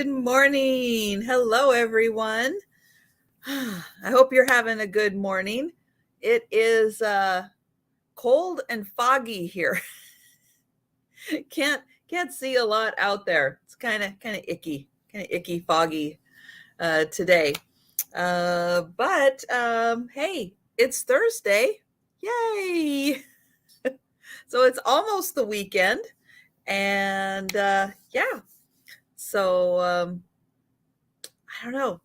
Good morning. Hello, everyone. I hope you're having a good morning. It is cold and foggy here. Can't see a lot out there. It's kind of icky, foggy today. But hey, it's Thursday. Yay! So it's almost the weekend, and yeah. So I don't know.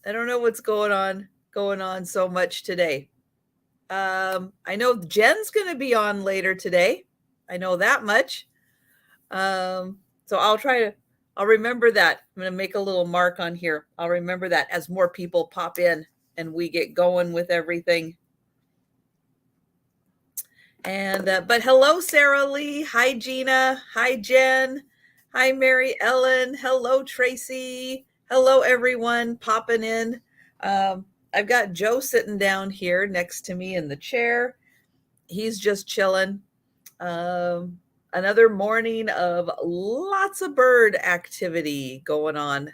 I don't know what's going on so much today. I know Jen's going to be on later today. I know that much. So I'll remember that. I'm going to make a little mark on here. I'll remember that as more people pop in and we get going with everything. And but hello, Sarah Lee. Hi, Gina. Hi, Jen. Hi, Mary Ellen. Hello, Tracy. Hello, everyone popping in. I've got Joe sitting down here next to me in the chair. He's just chilling. Another morning of lots of bird activity going on.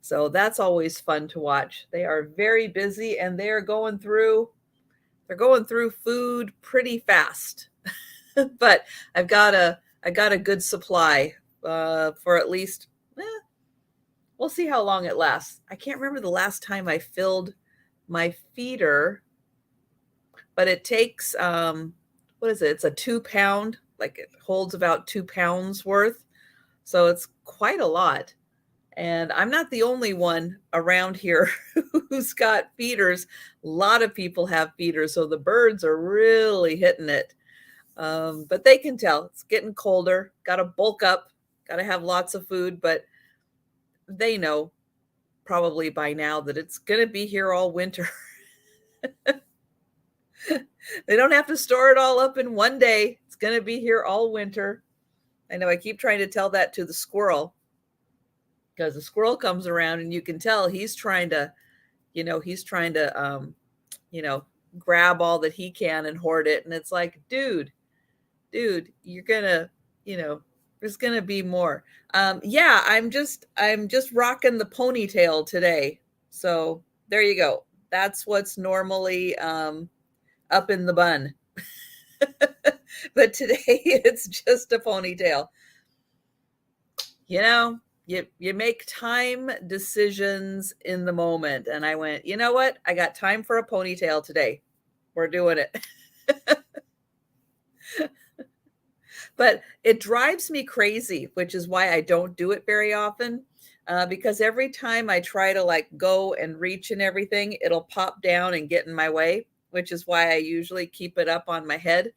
So that's always fun to watch. They are very busy and they're going through food pretty fast. But I got a good supply for at least we'll see how long it lasts. I can't remember the last time I filled my feeder, but it takes what is it? It's a 2-pound, like it holds about 2 pounds worth. So it's quite a lot. And I'm not the only one around here who's got feeders. A lot of people have feeders, so the birds are really hitting it. But they can tell it's getting colder, got to bulk up, got to have lots of food, but they know probably by now that it's going to be here all winter. They don't have to store it all up in one day. It's going to be here all winter. I know I keep trying to tell that to the squirrel, because the squirrel comes around and you can tell he's trying to, grab all that he can and hoard it. And it's like, dude, you're gonna, there's gonna be more. Yeah, I'm just rocking the ponytail today. So there you go. That's what's normally up in the bun. But today it's just a ponytail. You make time decisions in the moment. And I went, you know what? I got time for a ponytail today. We're doing it. But it drives me crazy, which is why I don't do it very often. Because every time I try to like go and reach and everything, it'll pop down and get in my way, which is why I usually keep it up on my head,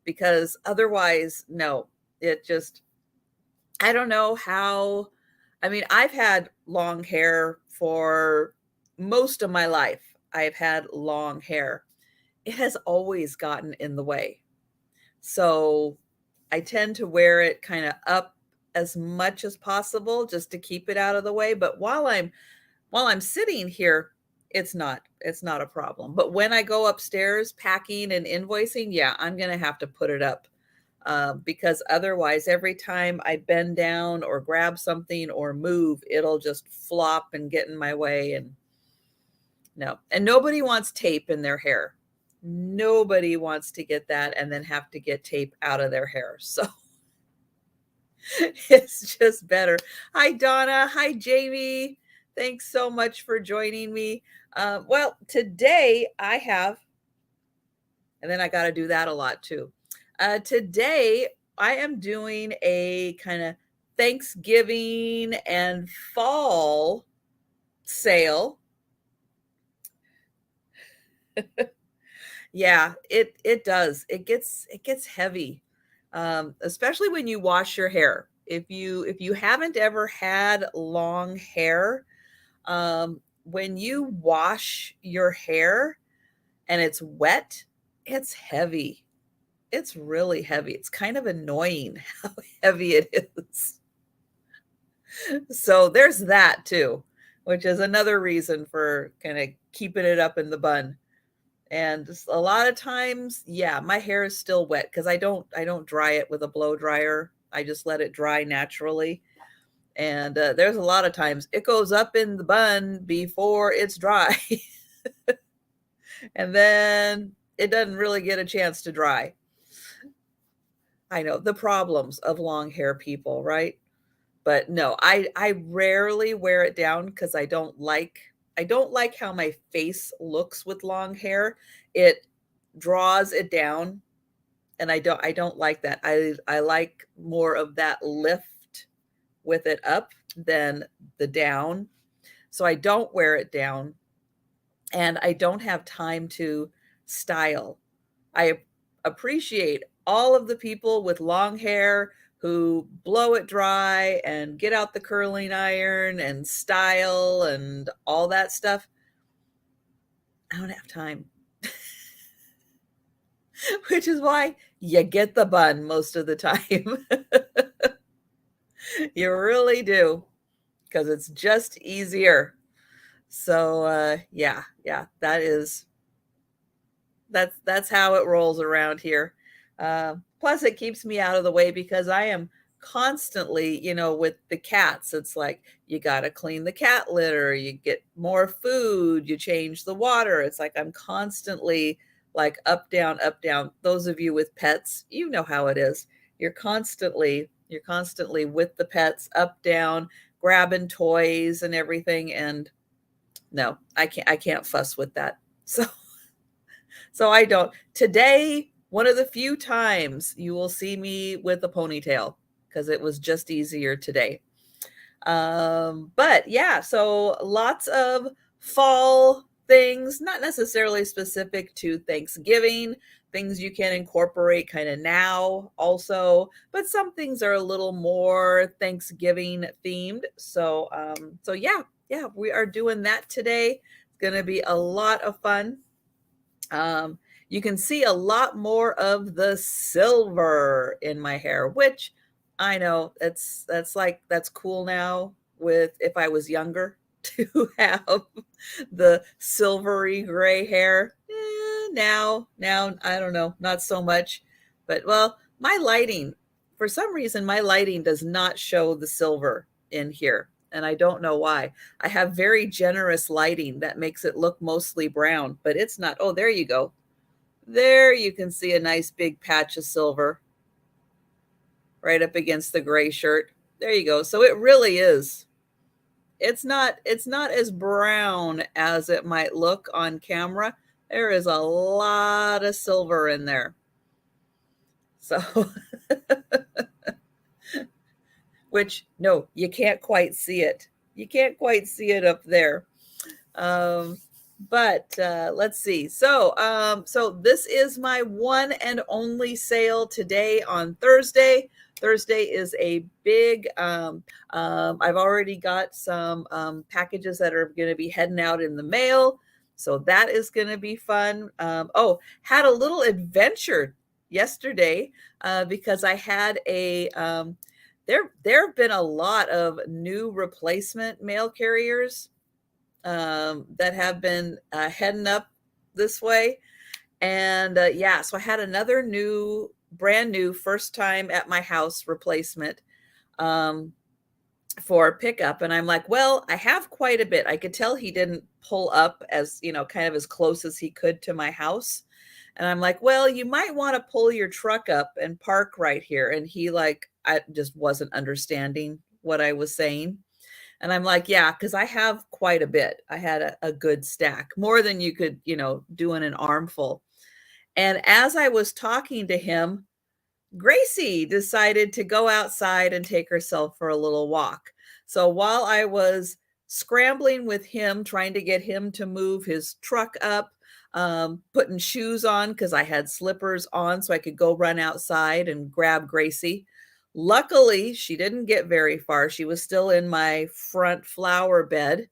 because otherwise, no, I don't know how. I mean, I've had long hair for most of my life. I've had long hair. It has always gotten in the way. So I tend to wear it kind of up as much as possible just to keep it out of the way. But while I'm sitting here, it's not a problem. But when I go upstairs packing and invoicing, yeah, I'm going to have to put it up. Because otherwise, every time I bend down or grab something or move, it'll just flop and get in my way. And no, and nobody wants tape in their hair. Nobody wants to get that and then have to get tape out of their hair. So it's just better. Hi, Donna. Hi, Jamie. Thanks so much for joining me. Well, today I have, and then I got to do that a lot too. Today, I am doing a kind of Thanksgiving and fall sale. Yeah, it does. It gets heavy, especially when you wash your hair. If you haven't ever had long hair, when you wash your hair and it's wet, it's heavy. It's really heavy. It's kind of annoying how heavy it is. So there's that too, which is another reason for kind of keeping it up in the bun. And a lot of times, yeah, my hair is still wet because I don't dry it with a blow dryer. I just let it dry naturally. And there's a lot of times it goes up in the bun before it's dry. And then it doesn't really get a chance to dry. I know the problems of long hair people, right? But no, I rarely wear it down because I don't like how my face looks with long hair. It draws it down, and I don't like that. I like more of that lift with it up than the down. So I don't wear it down, and I don't have time to style. I appreciate all of the people with long hair who blow it dry and get out the curling iron and style and all that stuff. I don't have time, which is why you get the bun most of the time. You really do, because it's just easier. So yeah, that's how it rolls around here. Plus, it keeps me out of the way because I am constantly, with the cats. It's like you got to clean the cat litter, you get more food, you change the water. It's like I'm constantly like up, down, up, down. Those of you with pets, you know how it is. You're constantly with the pets, up, down, grabbing toys and everything. And no, I can't fuss with that. So I don't. Today, one of the few times you will see me with a ponytail because it was just easier today. But yeah, so lots of fall things, not necessarily specific to Thanksgiving, things you can incorporate kind of now also, but some things are a little more Thanksgiving themed. So yeah, we are doing that today. It's going to be a lot of fun. You can see a lot more of the silver in my hair, which I know that's cool now with if I was younger to have the silvery gray hair. Now I don't know, not so much. But well, my lighting, for some reason, my lighting does not show the silver in here. And I don't know why. I have very generous lighting that makes it look mostly brown, but it's not. Oh, there you go. There you can see a nice big patch of silver right up against the gray shirt. There you go. So it really is. It's not as brown as it might look on camera. There is a lot of silver in there. So which no, you can't quite see it. You can't quite see it up there. Um, but let's see. So this is my one and only sale today on Thursday. Thursday is a big. I've already got some packages that are going to be heading out in the mail, so that is going to be fun. Had a little adventure yesterday because I had a. There have been a lot of new replacement mail carriers that have been heading up this way. And yeah, so I had another brand new first time at my house replacement um, for pickup. And I'm like, well, I have quite a bit. I could tell he didn't pull up as, kind of as close as he could to my house. And I'm like, well, you might want to pull your truck up and park right here. And he I just wasn't understanding what I was saying. And I'm like, yeah, because I have quite a bit. I had a good stack, more than you could, do in an armful. And as I was talking to him, Gracie decided to go outside and take herself for a little walk. So while I was scrambling with him, trying to get him to move his truck up, putting shoes on because I had slippers on so I could go run outside and grab Gracie. Luckily, she didn't get very far. She was still in my front flower bed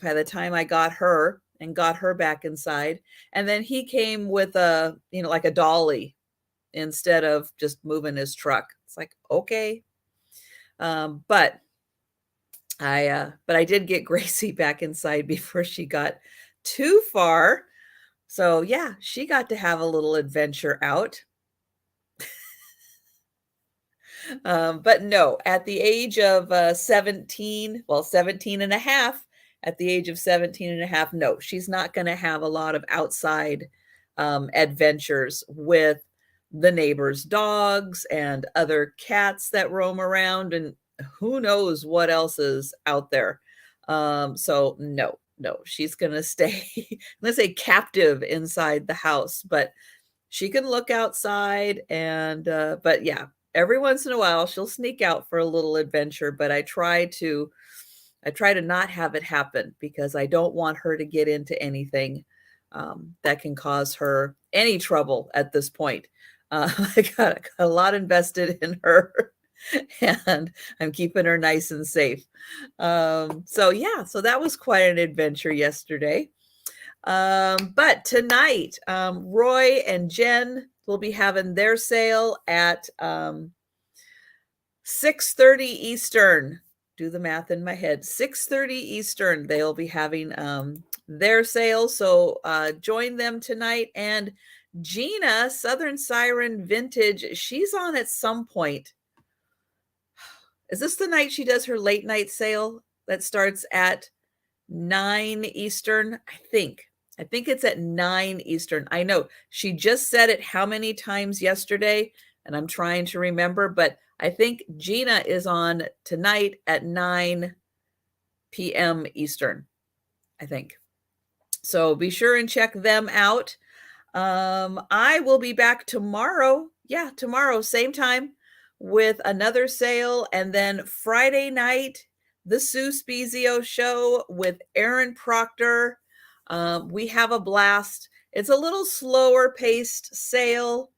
by the time I got her and got her back inside. And then he came with like a dolly instead of just moving his truck. It's like, okay. But I did get Gracie back inside before she got too far. So yeah, she got to have a little adventure out. But no, at the age of 17, well, 17 and a half, at the age of 17 and a half, no, she's not going to have a lot of outside adventures with the neighbors' dogs and other cats that roam around, and who knows what else is out there. So no, she's going to stay, let's say, captive inside the house, but she can look outside and, but yeah, every once in a while she'll sneak out for a little adventure, but I try to not have it happen because I don't want her to get into anything that can cause her any trouble at this point. I got a lot invested in her and I'm keeping her nice and safe. So yeah, so that was quite an adventure yesterday. But tonight, Roy and Jen will be having their sale at 6:30 Eastern. Do the math in my head. 6:30 Eastern, they'll be having their sale. So join them tonight. And Gina, Southern Siren Vintage, she's on at some point. Is this the night she does her late night sale that starts at 9 Eastern? I think it's at 9 Eastern. I know she just said it how many times yesterday, and I'm trying to remember, but I think Gina is on tonight at 9 p.m. Eastern, I think. So be sure and check them out. I will be back tomorrow. Yeah, tomorrow, same time, with another sale. And then Friday night, the Sue Spezio show with Aaron Proctor. We have a blast. It's a little slower paced sale.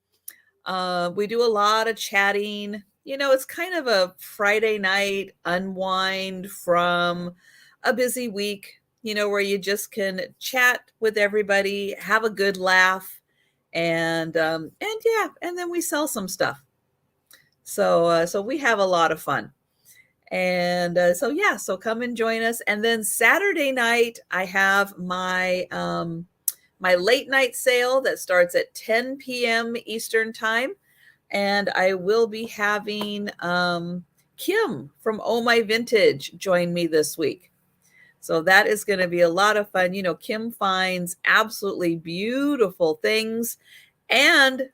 We do a lot of chatting. You know, it's kind of a Friday night unwind from a busy week, you know, where you just can chat with everybody, have a good laugh, and yeah, and then we sell some stuff. So we have a lot of fun. And so yeah, so come and join us. And then Saturday night, I have my my late night sale that starts at 10 p.m. Eastern time. And I will be having Kim from Oh My Vintage join me this week. So that is going to be a lot of fun. You know, Kim finds absolutely beautiful things, and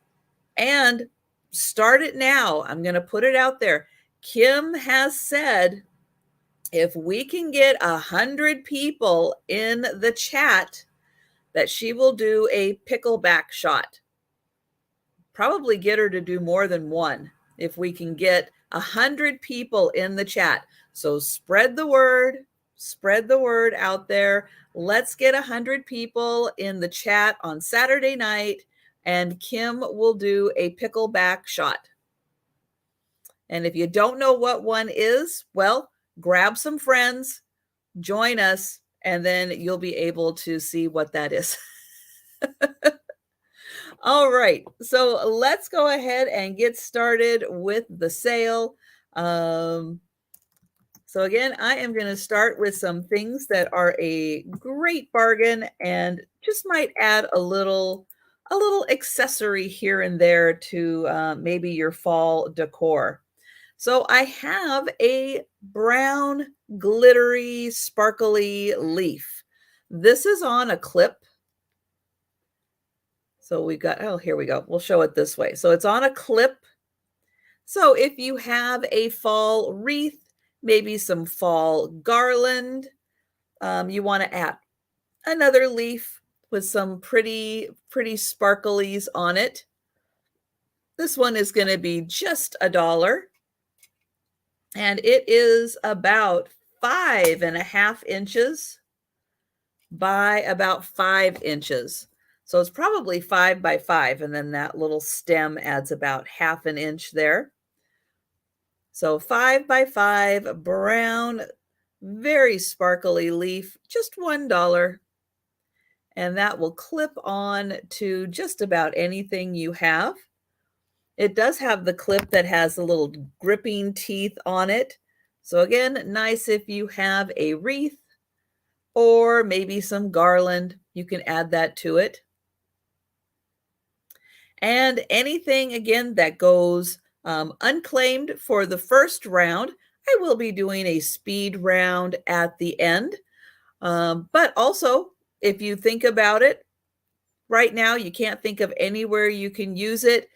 start it now. I'm going to put it out there. Kim has said if we can get 100 people in the chat, that she will do a pickleback shot. Probably get her to do more than one if we can get 100 people in the chat. So spread the word out there. Let's get 100 people in the chat on Saturday night, and Kim will do a pickleback shot. And if you don't know what one is, well, grab some friends, join us, and then you'll be able to see what that is. All right, so let's go ahead and get started with the sale. So again, I am going to start with some things that are a great bargain and just might add a little accessory here and there to maybe your fall decor. So I have a brown, glittery, sparkly leaf. This is on a clip. So we've got, oh, here we go. We'll show it this way. So it's on a clip. So if you have a fall wreath, maybe some fall garland, you want to add another leaf with some pretty sparklies on it. This one is going to be just $1. And it is about 5.5 inches by about 5 inches. So it's probably 5 by 5. And then that little stem adds about 1/2 inch there. So 5 by 5 brown, very sparkly leaf, just $1. And that will clip on to just about anything you have. It does have the clip that has the little gripping teeth on it. So again, nice if you have a wreath or maybe some garland, you can add that to it. And anything, again, that goes Unclaimed for the first round. I will be doing a speed round at the end. But also, if you think about it, right now you can't think of anywhere you can use it.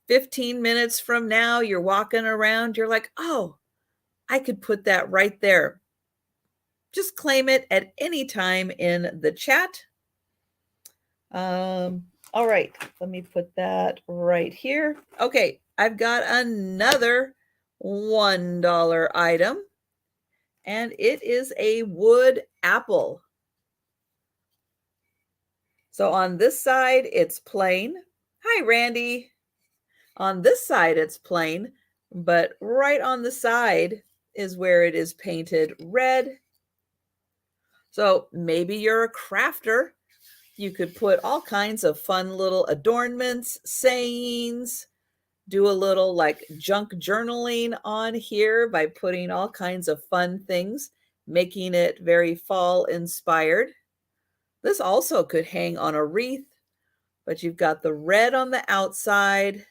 15 minutes from now, you're walking around, you're like, oh, I could put that right there. Just claim it at any time in the chat. All right, let me put that right here. Okay, I've got another $1 item, and it is a wood apple. So on this side, it's plain. Hi, Randy. On this side, it's plain, but right on the side is where it is painted red. So maybe you're a crafter. You could put all kinds of fun little adornments, sayings, do a little like junk journaling on here by putting all kinds of fun things, making it very fall inspired. This also could hang on a wreath, but you've got the red on the outside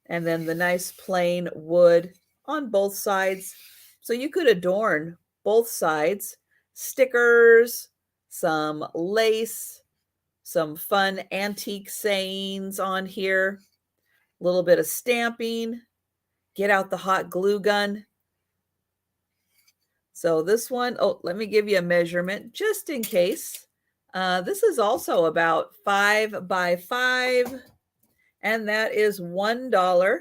and then the nice plain wood on both sides. So you could adorn both sides, stickers, some lace, some fun antique sayings on here, a little bit of stamping, get out the hot glue gun. So this one, oh, let me give you a measurement just in case. This is also about 5 by 5, and that is $1.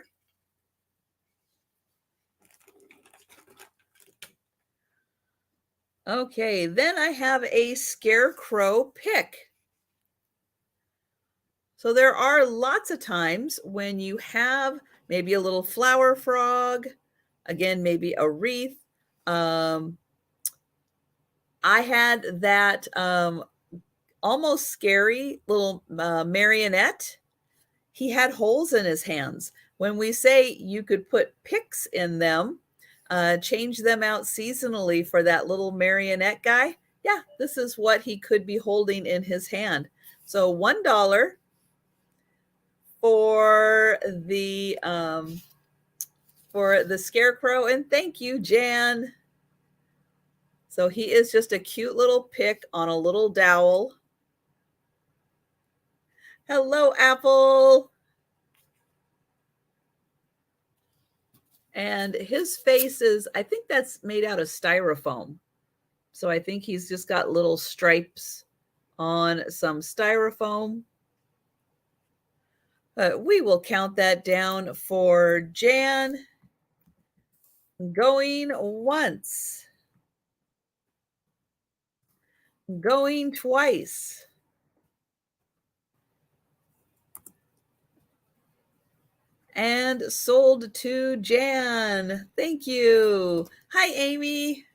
Okay, then I have a scarecrow pick. So there are lots of times when you have maybe a little flower frog, again, maybe a wreath. I had that almost scary little marionette. He had holes in his hands. When we say you could put picks in them, change them out seasonally for that little marionette guy, yeah, this is what he could be holding in his hand. So $1 for the scarecrow, and thank you, Jan. So he is just a cute little pick on a little dowel. Hello, Apple. And his face is, I think that's made out of styrofoam. So I think he's just got little stripes on some styrofoam. We will count that down for Jan. Going once. Going twice. And sold to Jan. Thank you. Hi, Amy.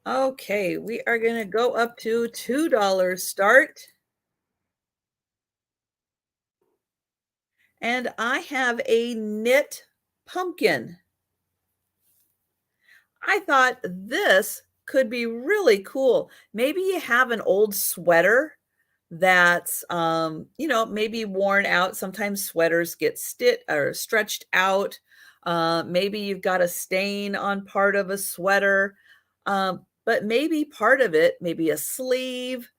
Okay, we are going to go up to $2 start. And I have a knit pumpkin. I thought this could be really cool. Maybe you have an old sweater that's maybe worn out. Sometimes sweaters get stretched out. Maybe you've got a stain on part of a sweater, but maybe part of it, maybe a sleeve,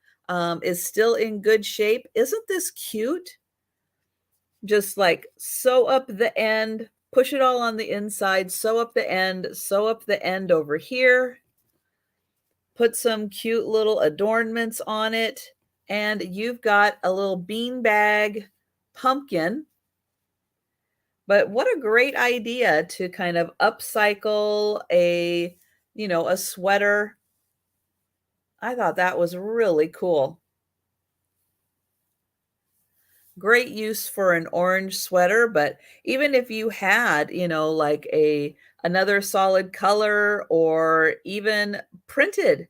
is still in good shape. Isn't this cute? Just like sew up the end, push it all on the inside, sew up the end over here, put some cute little adornments on it, and you've got a little beanbag pumpkin. But what a great idea to kind of upcycle a sweater. I thought that was really cool. Great use for an orange sweater, but even if you had, like another solid color or even printed,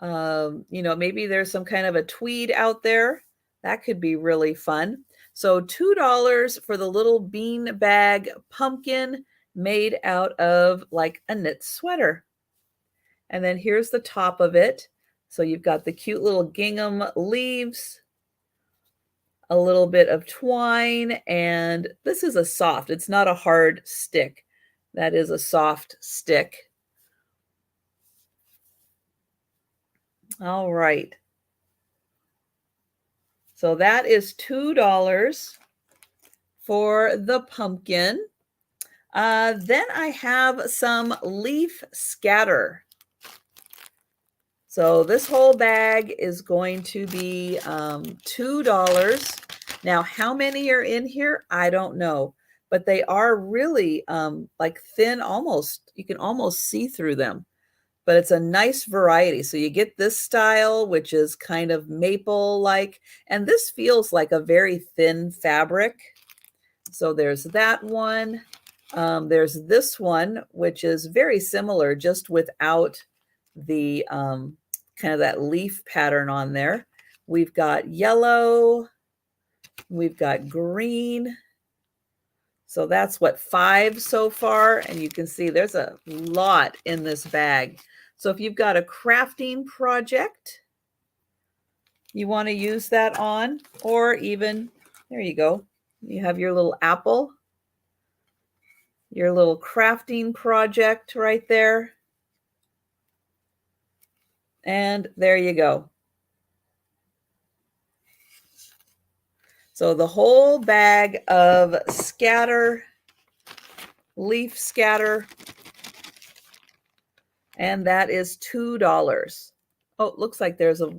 maybe there's some kind of a tweed out there, that could be really fun. So $2 for the little bean bag pumpkin made out of like a knit sweater. And then here's the top of it. So you've got the cute little gingham leaves. a little bit of twine, and this is a soft, it's not a hard stick. That is a soft stick. All right. So that is $2 for the pumpkin. Then I have some leaf scatter. So this whole bag is going to be $2. Now, how many are in here? I don't know, but they are really like thin, almost, you can almost see through them, but it's a nice variety. So you get this style, which is kind of maple-like, and this feels like a very thin fabric. So there's that one. There's this one, which is very similar, just without the kind of that leaf pattern on there. We've got yellow, we've got green. So that's what, 5 so far, and you can see there's a lot in this bag. So if you've got a crafting project you want to use that on, or even, there you go, you have your little apple, your little crafting project right there. And there you go. So the whole bag of scatter, leaf scatter, and that is $2. Oh, it looks like there's a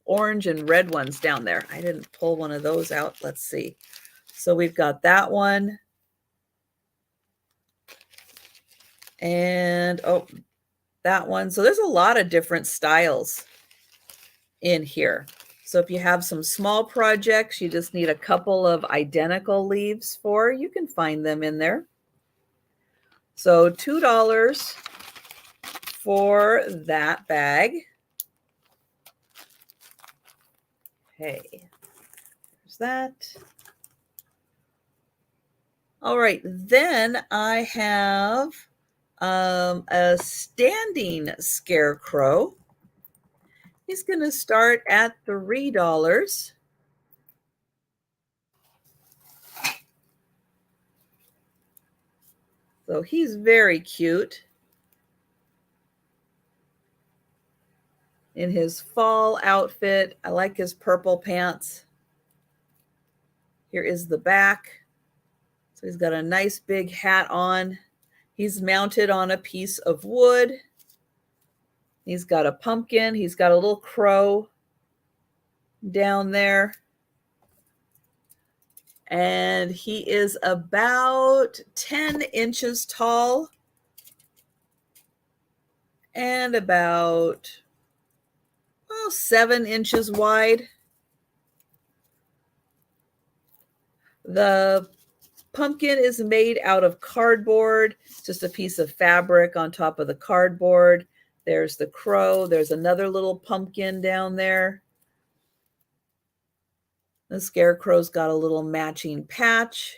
orange and red ones down there. I didn't pull one of those out. Let's see. So we've got that one. And oh, that one. So there's a lot of different styles in here. So if you have some small projects you just need a couple of identical leaves for, you can find them in there. So $2 for that bag. Okay, there's that. All right, then I have a standing scarecrow. He's going to start at $3. So he's very cute in his fall outfit. I like his purple pants. Here is the back. So he's got a nice big hat on. He's mounted on a piece of wood. He's got a pumpkin. He's got a little crow down there. And he is about 10 inches tall and about 7 inches wide. The pumpkin is made out of cardboard, just a piece of fabric on top of the cardboard. There's the crow. There's another little pumpkin down there. The scarecrow's got a little matching patch.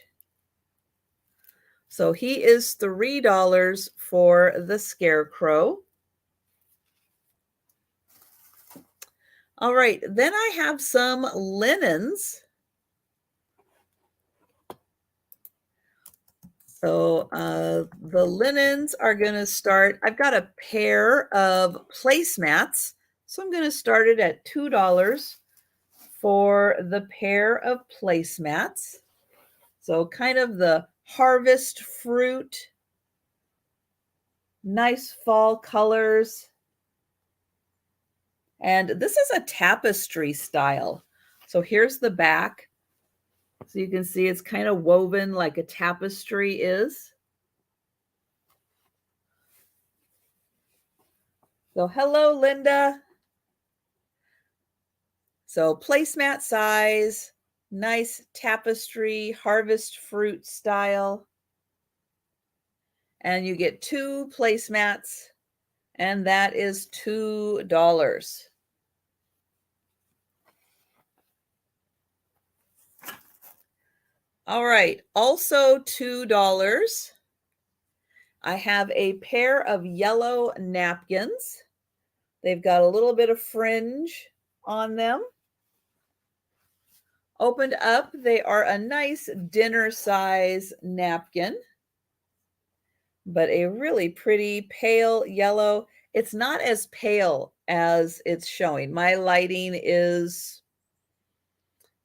So he is $3 for the scarecrow. All right, then I have some linens. So the linens are going to start, I've got a pair of placemats. So I'm going to start it at $2 for the pair of placemats. So kind of the harvest fruit, nice fall colors. And this is a tapestry style. So here's the back. So you can see it's kind of woven like a tapestry is. So hello, Linda. So placemat size, nice tapestry, harvest fruit style. And you get 2 placemats, and that is $2. All right, also $2. I have a pair of yellow napkins. They've got a little bit of fringe on them. Opened up, they are a nice dinner size napkin, but a really pretty pale yellow. It's not as pale as it's showing. My lighting is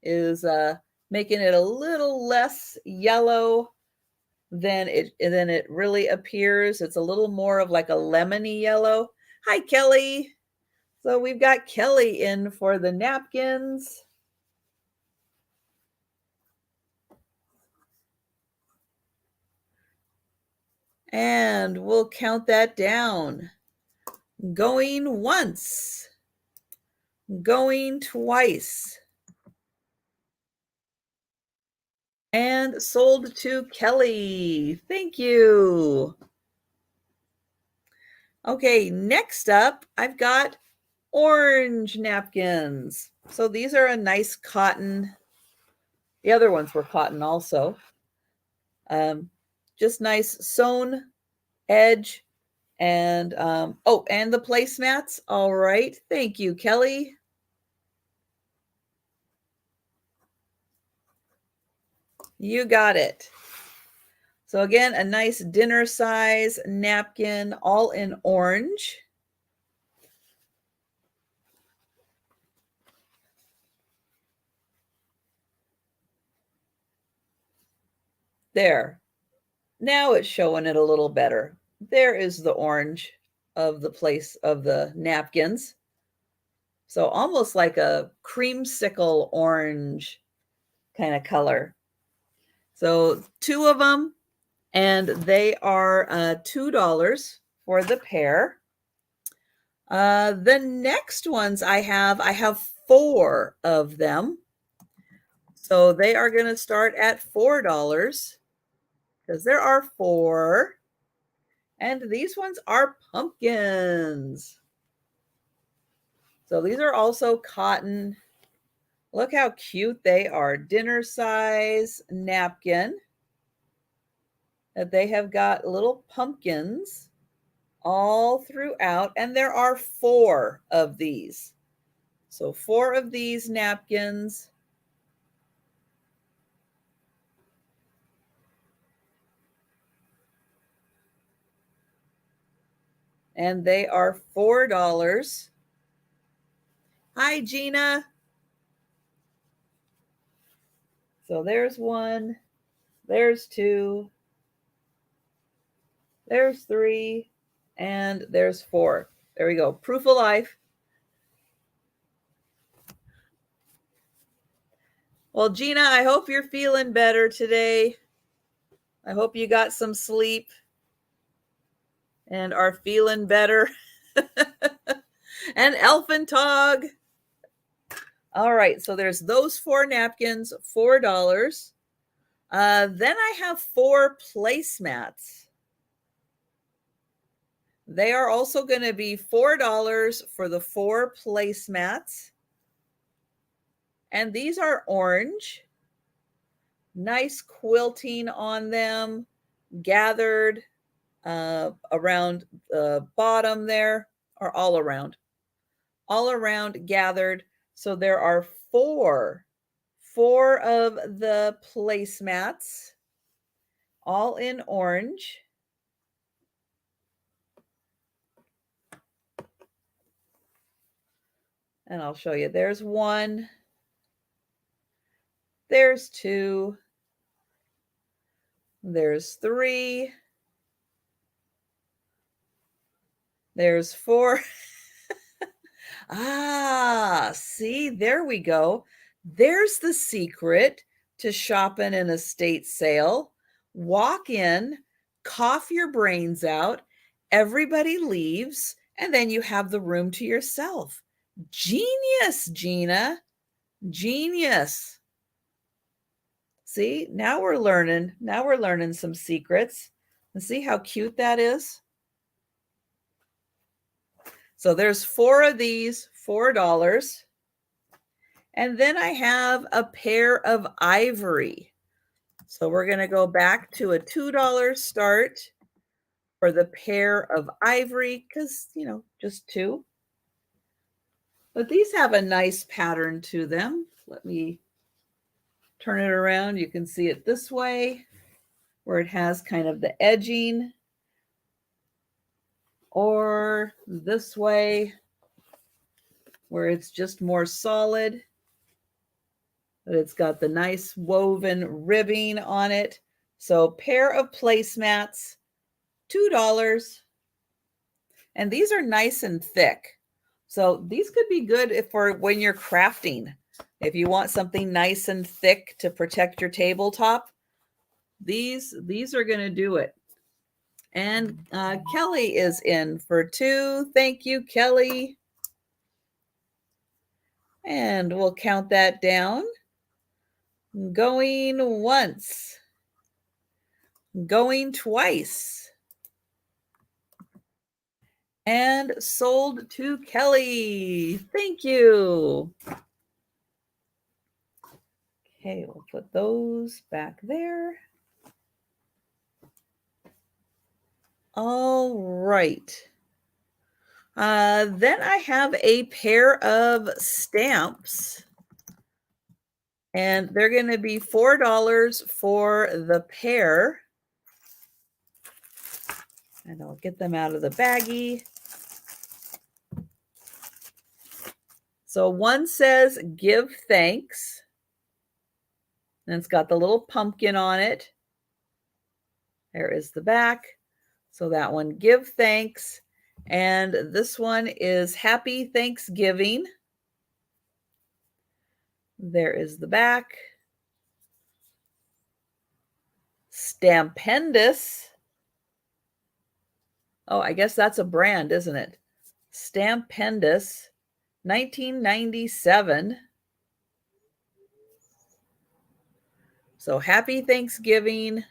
making it a little less yellow than it really appears. It's a little more of like a lemony yellow. Hi, Kelly. So we've got Kelly in for the napkins. And we'll count that down. Going once, going twice, and sold to Kelly. Thank you. Okay, next up, I've got orange napkins. So these are a nice cotton. The other ones were cotton also. Just nice sewn edge and oh, and the placemats. All right. Thank you, Kelly. You got it. So again, a nice dinner size napkin, all in orange. There. Now it's showing it a little better. There is the orange of the place of the napkins. So almost like a creamsicle orange kind of color. So 2 of them, and they are $2 for the pair. The next ones I have 4 of them. So they are going to start at $4 because there are 4. And these ones are pumpkins. So these are also cotton. Look how cute they are. Dinner size napkin. That they have got little pumpkins all throughout. And there are 4 of these. So 4 of these napkins. And they are $4. Hi, Gina. So there's 1, there's 2, there's 3, and there's 4. There we go. Proof of life. Well, Gina, I hope you're feeling better today. I hope you got some sleep and are feeling better. And Elfintog. All right, so there's those 4 napkins, $4. Then I have 4 placemats. They are also going to be $4 for the 4 placemats. And these are orange. Nice quilting on them, gathered around the bottom there, or all around gathered. So there are 4 of the placemats, all in orange. And I'll show you. There's 1. There's 2. There's 3. There's 4. See, there we go. There's the secret to shopping an estate sale. Walk in, cough your brains out, everybody leaves, and then you have the room to yourself. Genius, Gina. Genius. See, now we're learning. Now we're learning some secrets. And see how cute that is? So there's 4 of these, $4. And then I have a pair of ivory. So we're going to go back to a $2 start for the pair of ivory because, just 2. But these have a nice pattern to them. Let me turn it around, you can see it this way, where it has kind of the edging, or this way, where it's just more solid, but it's got the nice woven ribbing on it. So pair of placemats, $2. And these are nice and thick. So these could be good for when you're crafting. If you want something nice and thick to protect your tabletop, these are going to do it. And Kelly is in for 2. Thank you, Kelly. And we'll count that down. Going once. Going twice. And sold to Kelly. Thank you. Okay, we'll put those back there. All right. Then I have a pair of stamps, and they're going to be $4 for the pair. And I'll get them out of the baggie. So one says, give thanks. And it's got the little pumpkin on it. There is the back. So that one, give thanks. And this one is Happy Thanksgiving. There is the back. Stampendous. Oh, I guess that's a brand, isn't it? Stampendous, 1997. So Happy Thanksgiving.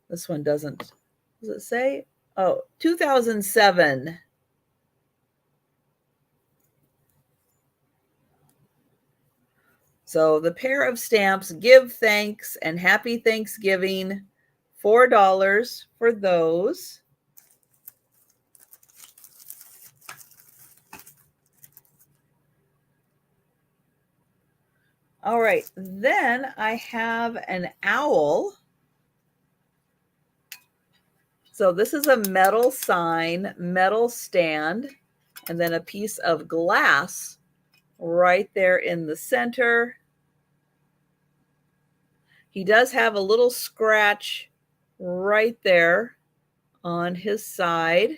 This one doesn't, does it say? Oh, 2007. So the pair of stamps, give thanks and Happy Thanksgiving, $4 for those. All right, then I have an owl. So this is a metal sign, metal stand, and then a piece of glass right there in the center. He does have a little scratch right there on his side.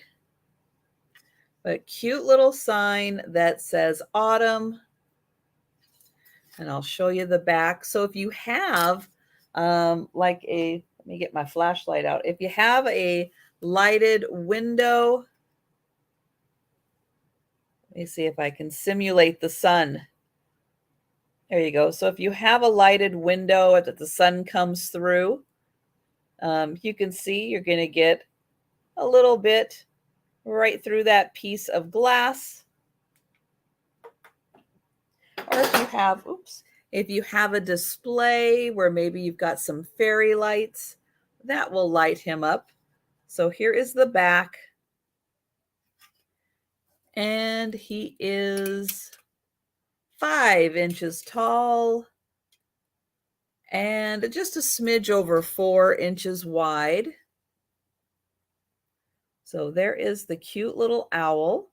But cute little sign that says autumn. And I'll show you the back. So if you have like a, let me get my flashlight out. If you have a lighted window, let me see if I can simulate the sun. There you go. So if you have a lighted window that the sun comes through, you can see you're going to get a little bit right through that piece of glass. Or if you have, oops, if you have a display where maybe you've got some fairy lights, that will light him up. So here is the back. And he is 5 inches tall and just a smidge over 4 inches wide. So there is the cute little owl.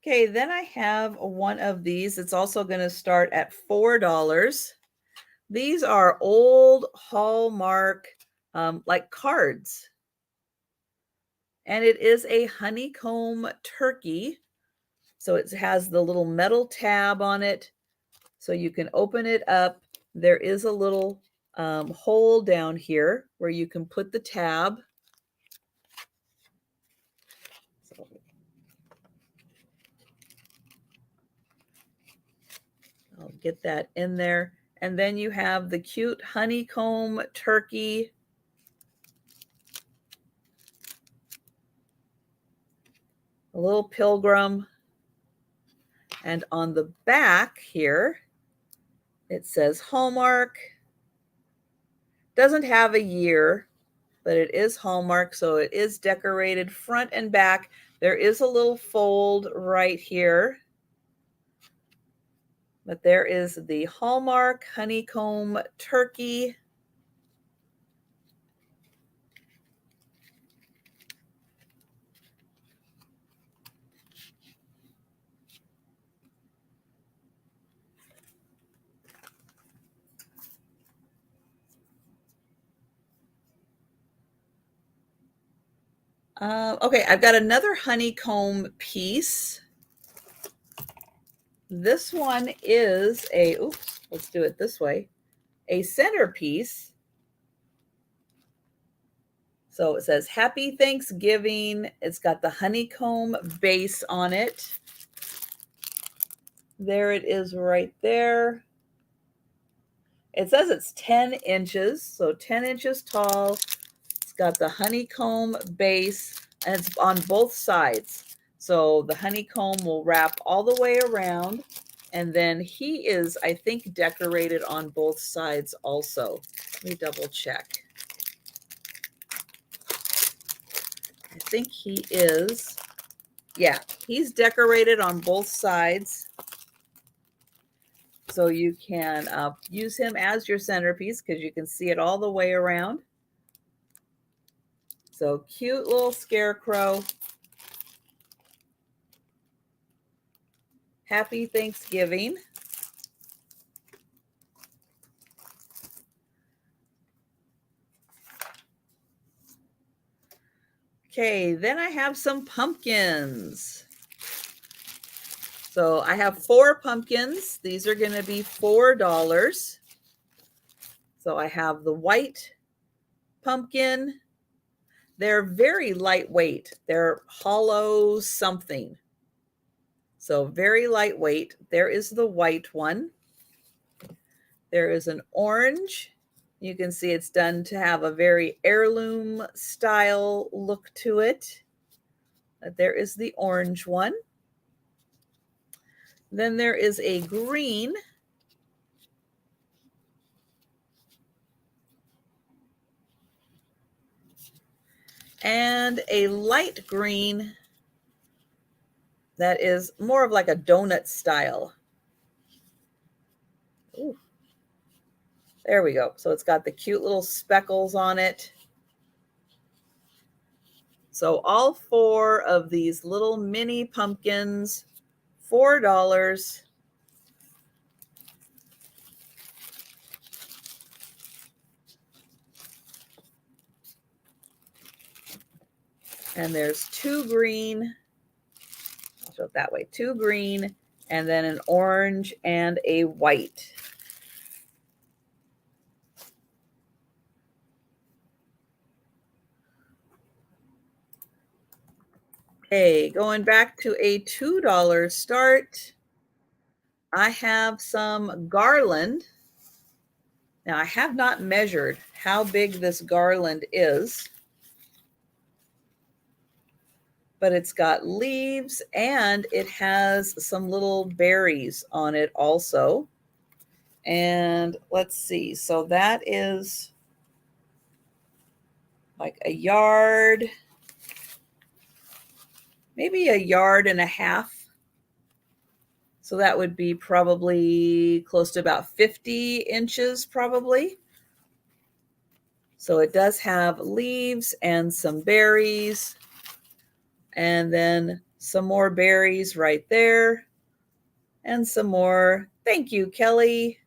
Okay, then I have one of these. It's also going to start at $4. These are old Hallmark like cards. And it is a honeycomb turkey. So it has the little metal tab on it. So you can open it up. There is a little hole down here where you can put the tab. So I'll get that in there. And then you have the cute honeycomb turkey. A little pilgrim. And on the back here, it says Hallmark. Doesn't have a year, but it is Hallmark, so it is decorated front and back. There is a little fold right here. But there is the Hallmark honeycomb turkey. Okay, I've got another honeycomb piece. This one is a, oops, let's do it this way, a centerpiece. So it says Happy Thanksgiving. It's got the honeycomb base on it. There it is right there. It says it's 10 inches, so 10 inches tall. It's got the honeycomb base, and it's on both sides. So the honeycomb will wrap all the way around, and then he is, I think, decorated on both sides also. Let me double check. I think he is. Yeah, he's decorated on both sides. So you can use him as your centerpiece because you can see it all the way around. So cute little scarecrow. Happy Thanksgiving. Okay, then I have some pumpkins. So I have 4 pumpkins. These are going to be $4. So I have the white pumpkin. They're very lightweight. They're hollow something. So very lightweight. There is the white one. There is an orange. You can see it's done to have a very heirloom style look to it. There is the orange one. Then there is a green. And a light green that is more of like a donut style. Ooh. There we go. So it's got the cute little speckles on it. So all 4 of these little mini pumpkins, $4. And there's 2 green. I'll show it that way. 2 green, and then an orange and a white. Okay, going back to a $2 start, I have some garland. Now, I have not measured how big this garland is, but it's got leaves and it has some little berries on it also. And let's see, so that is like a yard, maybe a yard and a half. So that would be probably close to about 50 inches probably. So it does have leaves and some berries, and then some more berries right there, and some more. Thank you, Kelly.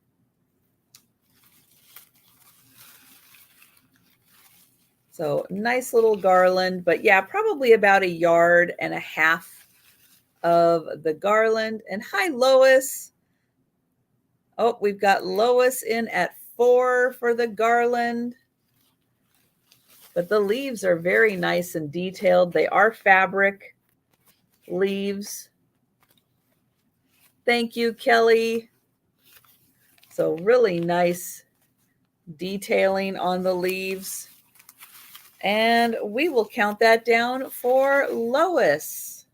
So nice little garland, but yeah, probably about a yard and a half of the garland. And hi, Lois. Oh, we've got Lois in at 4 for the garland. But the leaves are very nice and detailed. They are fabric leaves. Thank you, Kelly. So really nice detailing on the leaves. And we will count that down for Lois.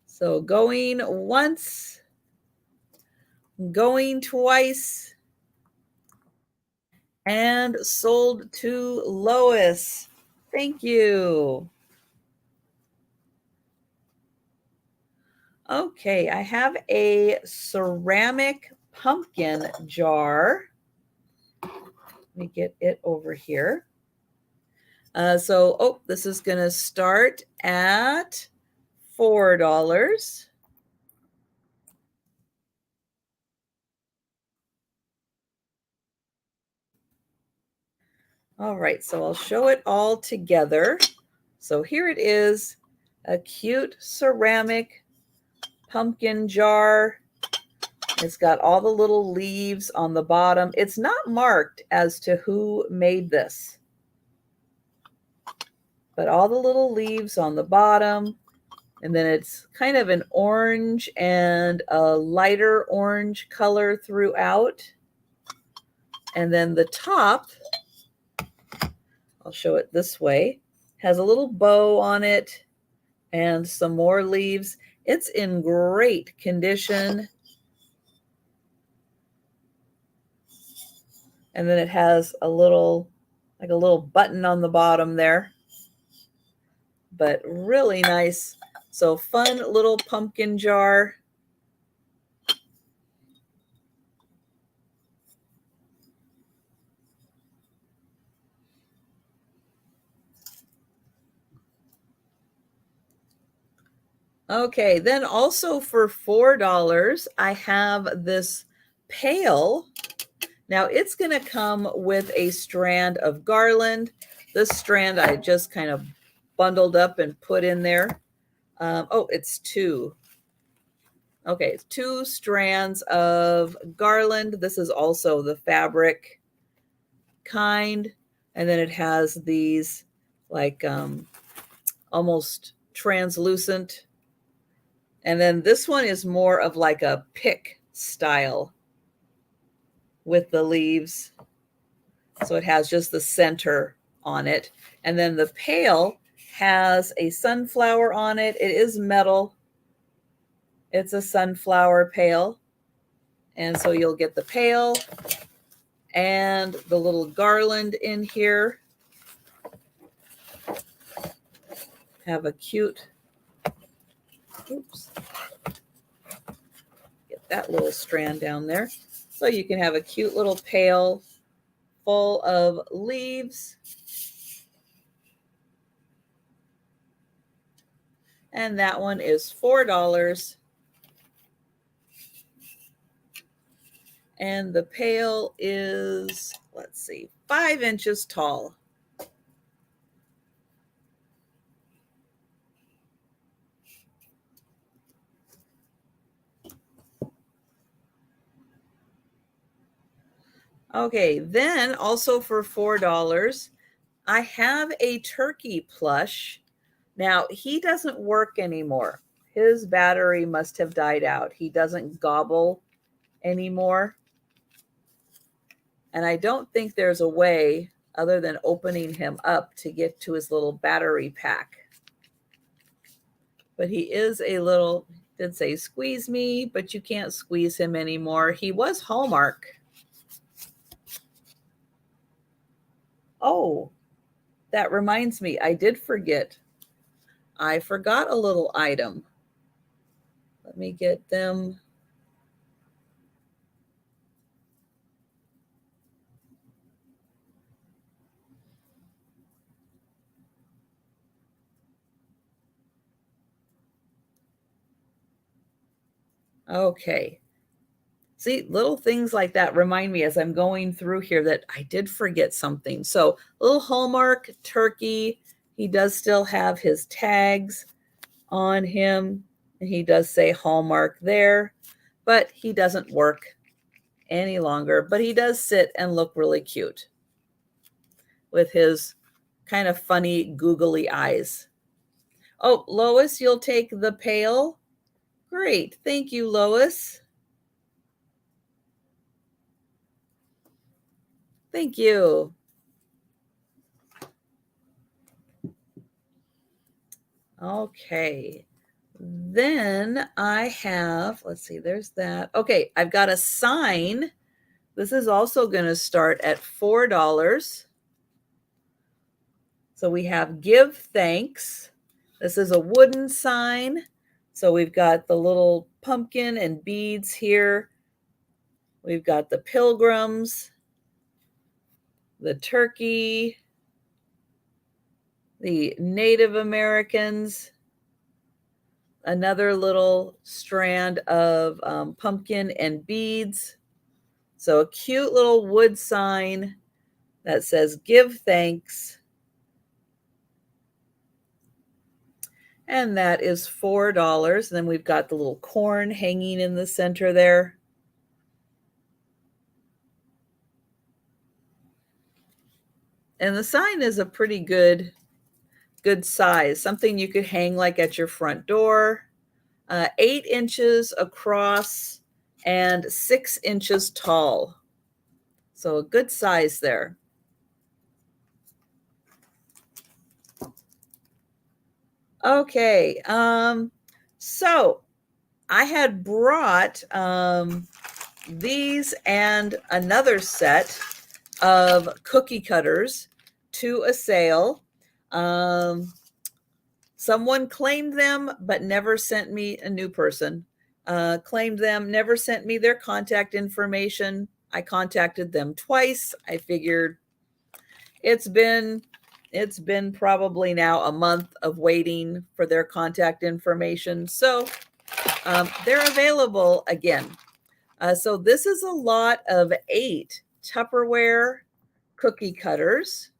So going once, going twice, and sold to Lois. Thank you. Okay, I have a ceramic pumpkin jar. Let me get it over here. This is going to start at $4. All right, so I'll show it all together. So here it is, a cute ceramic pumpkin jar. It's got all the little leaves on the bottom. It's not marked as to who made this, but all the little leaves on the bottom. And then it's kind of an orange and a lighter orange color throughout. And then the top, I'll show it this way, has a little bow on it and some more leaves. It's in great condition. And then it has a little button on the bottom there. But really nice. So fun little pumpkin jar. Okay, then also for $4, I have this pail. Now it's going to come with a strand of garland. This strand I just kind of bundled up and put in there. It's two. Okay, it's 2 strands of garland. This is also the fabric kind. And then it has these like almost translucent. And then this one is more of like a pick style with the leaves. So it has just the center on it. And then the pail has a sunflower on it. It is metal. It's a sunflower pail. And so you'll get the pail and the little garland in here. Have a cute, oops, get that little strand down there. So you can have a cute little pail full of leaves. And that one is $4. And the pail is, let's see, 5 inches tall. Okay, then also for $4, I have a turkey plush. Now, he doesn't work anymore. His battery must have died out. He doesn't gobble anymore. And I don't think there's a way other than opening him up to get to his little battery pack. But he is a little, did say squeeze me, but you can't squeeze him anymore. He was Hallmark. Oh, that reminds me, I did forget. I forgot a little item. Let me get them. Okay. See, little things like that remind me as I'm going through here that I did forget something. So, little Hallmark turkey. He does still have his tags on him. And he does say Hallmark there, but he doesn't work any longer. But he does sit and look really cute with his kind of funny, googly eyes. Oh, Lois, you'll take the pail? Great. Thank you, Lois. Thank you. Okay. Then I have, let's see, there's that. Okay, I've got a sign. This is also going to start at $4. So we have give thanks. This is a wooden sign. So we've got the little pumpkin and beads here. We've got the pilgrims, the turkey, the Native Americans, another little strand of pumpkin and beads. So a cute little wood sign that says give thanks. And that is $4. And then we've got the little corn hanging in the center there. And the sign is a pretty good size, something you could hang like at your front door. 8 inches across and 6 inches tall. So a good size there. Okay, so I had brought these and another set of cookie cutters to a sale. Someone claimed them, but never sent me a new person. Claimed them, never sent me their contact information. I contacted them twice. I figured it's been probably now a month of waiting for their contact information. So they're available again. So this is a lot of 8 Tupperware cookie cutters.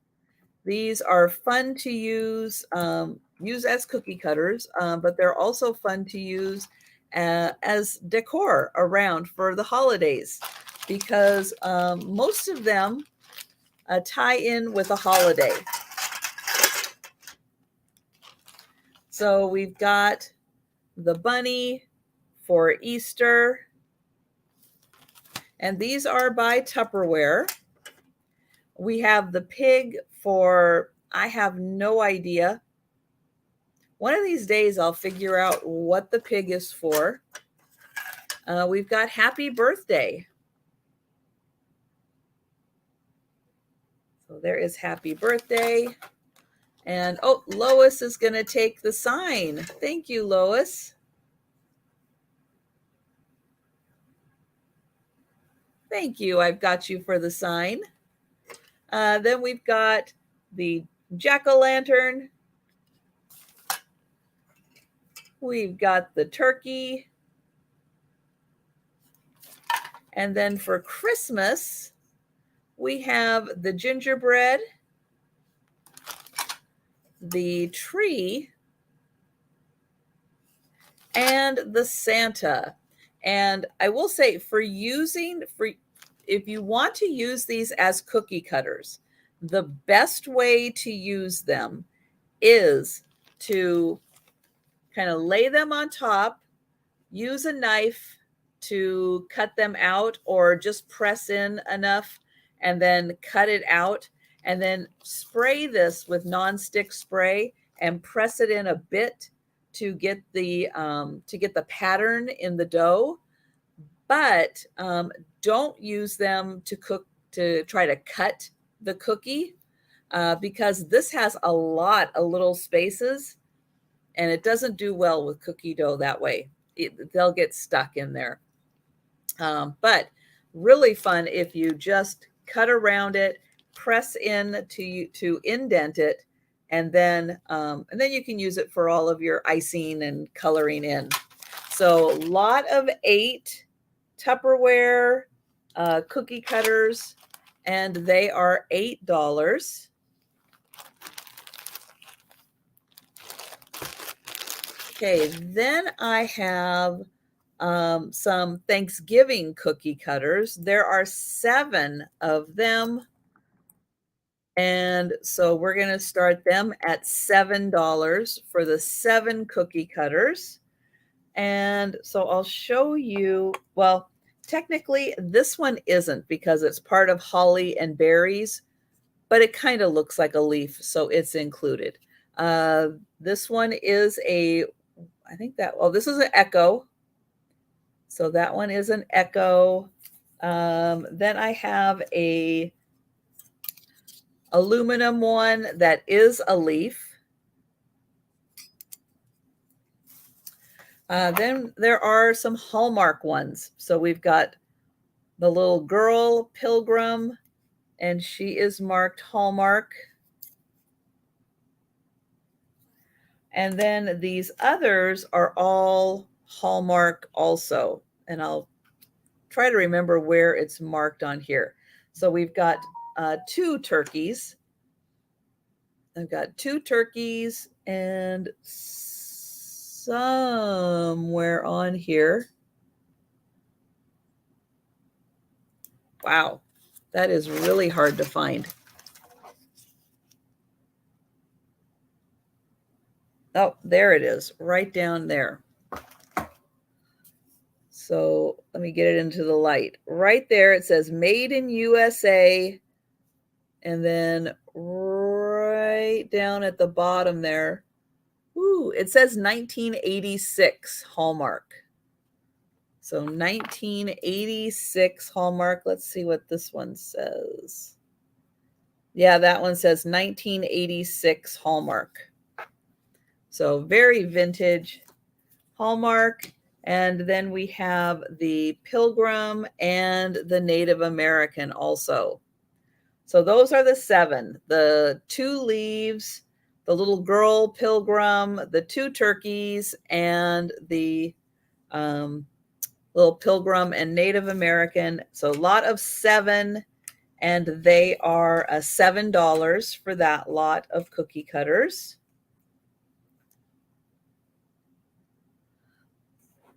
These are fun to use as cookie cutters, but they're also fun to use as decor around for the holidays, because most of them tie in with a holiday. So we've got the bunny for Easter, and these are by Tupperware. We have the pig for, I have no idea. One of these days I'll figure out what the pig is for. We've got happy birthday. So there is happy birthday. And oh, Lois is going to take the sign. Thank you, Lois. Thank you. I've got you for the sign. Then we've got the jack-o'-lantern. We've got the turkey. And then for Christmas, we have the gingerbread, the tree, and the Santa. And I will say, if you want to use these as cookie cutters, the best way to use them is to kind of lay them on top, use a knife to cut them out, or just press in enough and then cut it out, and then spray this with nonstick spray and press it in a bit to get the pattern in the dough. But don't use them to try to cut the cookie, because this has a lot of little spaces, and it doesn't do well with cookie dough that way. They'll get stuck in there. But really fun if you just cut around it, press in to indent it, and then you can use it for all of your icing and coloring in. So a lot of 8 Tupperware cookie cutters, and they are $8. Okay, then I have some Thanksgiving cookie cutters. There are 7 of them. And so we're going to start them at $7 for the 7 cookie cutters. And so I'll show you, well, technically this one isn't because it's part of holly and berries, but it kind of looks like a leaf, so it's included. This one is this is an echo. So that one is an echo. Then I have a aluminum one that is a leaf. Then there are some Hallmark ones. So we've got the little girl pilgrim, and she is marked Hallmark. And then these others are all Hallmark also. And I'll try to remember where it's marked on here. So we've got 2 turkeys. I've got 2 turkeys, and somewhere on here. Wow, that is really hard to find. Oh, there it is, right down there. So let me get it into the light. Right there, it says Made in USA. And then right down at the bottom there, ooh, it says 1986 Hallmark. So 1986 Hallmark. Let's see what this one says. Yeah, that one says 1986 Hallmark. So very vintage Hallmark. And then we have the Pilgrim and the Native American also. So those are the 7, the 2 leaves, the little girl pilgrim, the 2 turkeys, and the little pilgrim and Native American. So a lot of 7, and they are $7 for that lot of cookie cutters.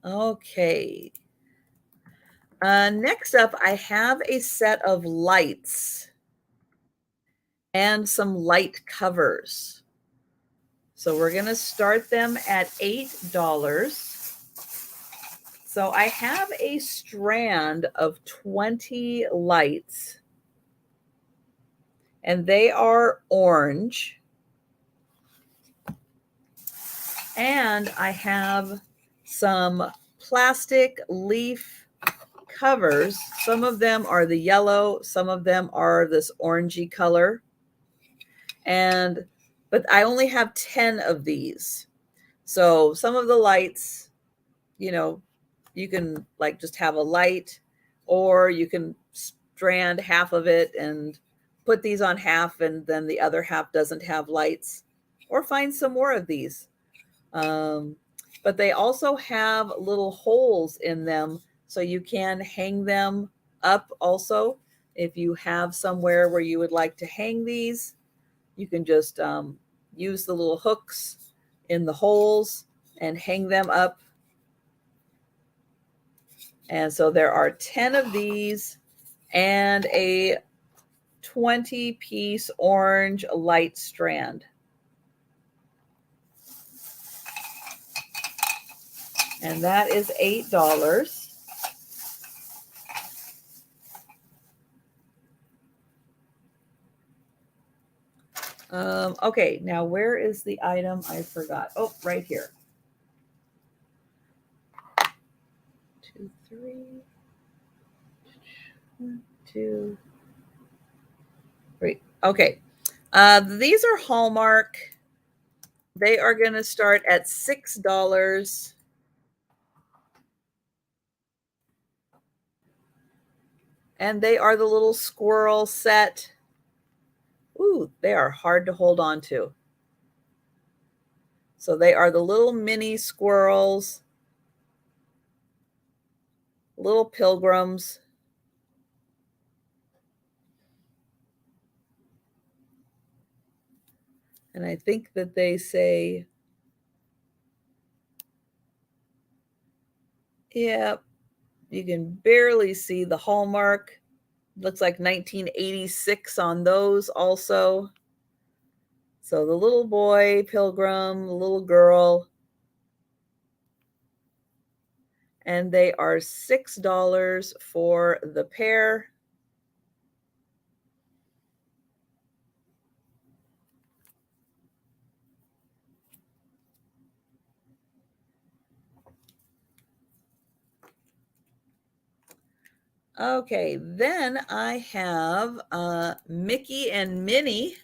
Okay. Next up, I have a set of lights and some light covers. So we're going to start them at $8. So I have a strand of 20 lights, and they are orange. And I have some plastic leaf covers. Some of them are the yellow, some of them are this orangey color. But I only have 10 of these. So some of the lights, you can like just have a light, or you can strand half of it and put these on half, and then the other half doesn't have lights, or find some more of these. But they also have little holes in them, so you can hang them up also. If you have somewhere where you would like to hang these, you can just use the little hooks in the holes and hang them up. And so there are 10 of these and a 20-piece orange light strand. And that is $8. Okay, now where is the item I forgot? Oh, right here. 2, 3, 1, 2, 3. Okay, these are Hallmark. They are going to start at $6. And they are the little squirrel set. Ooh, they are hard to hold on to. So they are the little mini squirrels, little pilgrims. And I think that they say, yeah, you can barely see the Hallmark. Looks like 1986 on those also. So the little boy pilgrim, the little girl, and they are $6 for the pair. Okay, then I have Mickey and Minnie.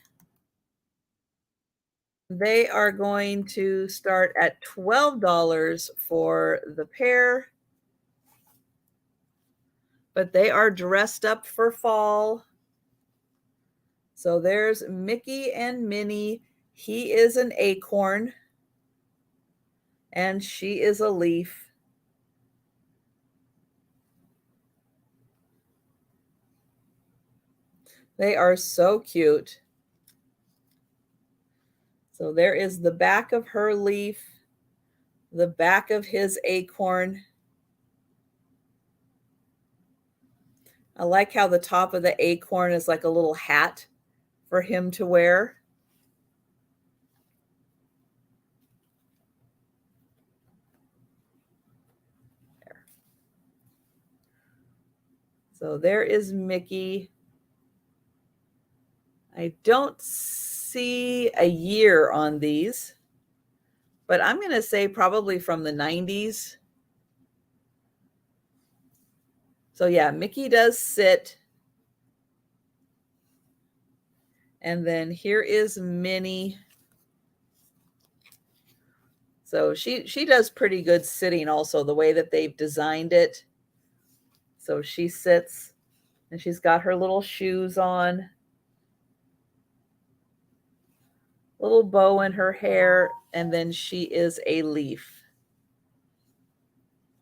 They are going to start at $12 for the pair, but they are dressed up for fall. So there's Mickey and Minnie. He is an acorn, and she is a leaf. They are so cute. So there is the back of her leaf, the back of his acorn. I like how the top of the acorn is like a little hat for him to wear. So there is Mickey. I don't see a year on these, but I'm going to say probably from the 90s. So yeah, Mickey does sit. And then here is Minnie. So she does pretty good sitting also, the way that they've designed it. So she sits and she's got her little shoes on, little bow in her hair, and then she is a leaf.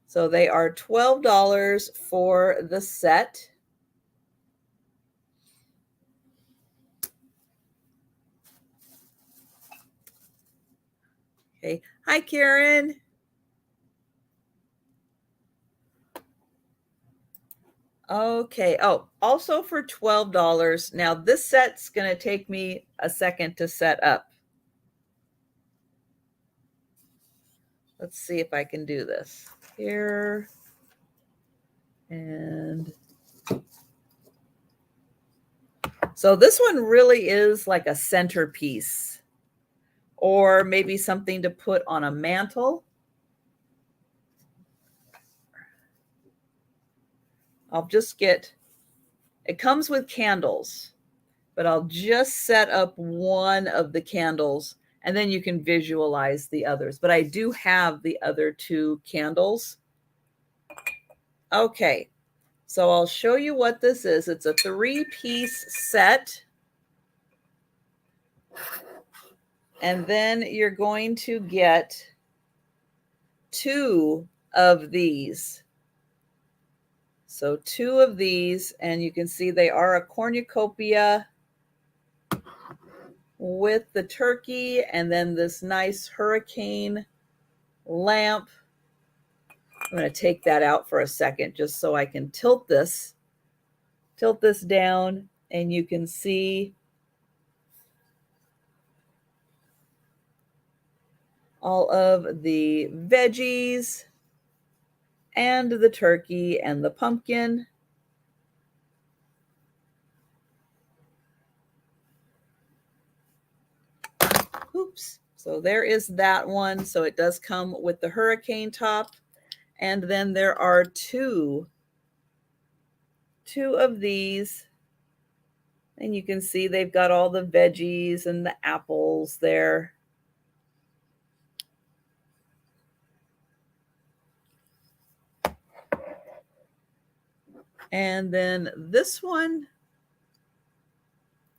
So they are $12 for the set. Okay. Hi, Karen. Okay. Oh, also for $12. Now, this set's going to take me a second to set up. Let's see if I can do this here. And so this one really is like a centerpiece, or maybe something to put on a mantle. I'll just get, it comes with candles, but I'll just set up one of the candles and then you can visualize the others. But I do have the other two candles. Okay, so I'll show you what this is. It's a 3-piece set. And then you're going to get 2 of these. So 2 of these, and you can see they are a cornucopia with the turkey and then this nice hurricane lamp. I'm going to take that out for a second just so I can tilt this down, and you can see all of the veggies and the turkey and the pumpkin. Oops. So there is that one. So it does come with the hurricane top. And then there are two of these. And you can see they've got all the veggies and the apples there. And then this one,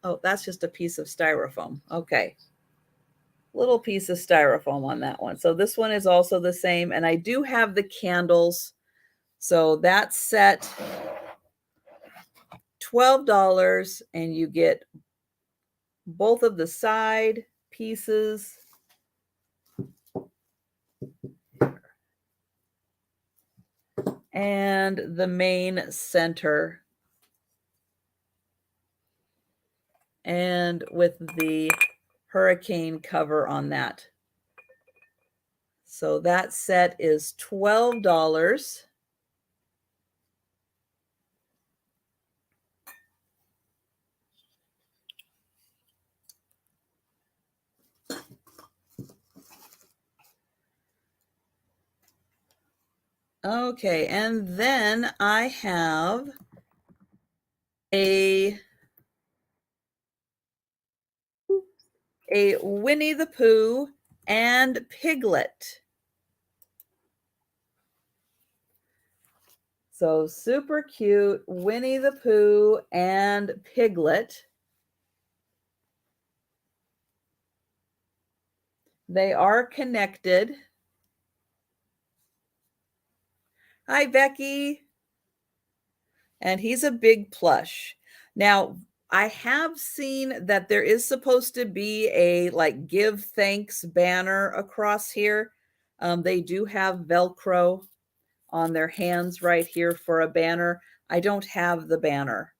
oh, that's just a piece of styrofoam. Okay. Little piece of styrofoam on that one. So this one is also the same. And I do have the candles. So that's set $12, and you get both of the side pieces and the main center, and with the hurricane cover on that. So that set is $12. Okay, and then I have a a Winnie the Pooh and Piglet. So super cute, Winnie the Pooh and Piglet. They are connected. Hi, Becky. And he's a big plush. Now, I have seen that there is supposed to be a like give thanks banner across here. They do have Velcro on their hands right here for a banner. I don't have the banner,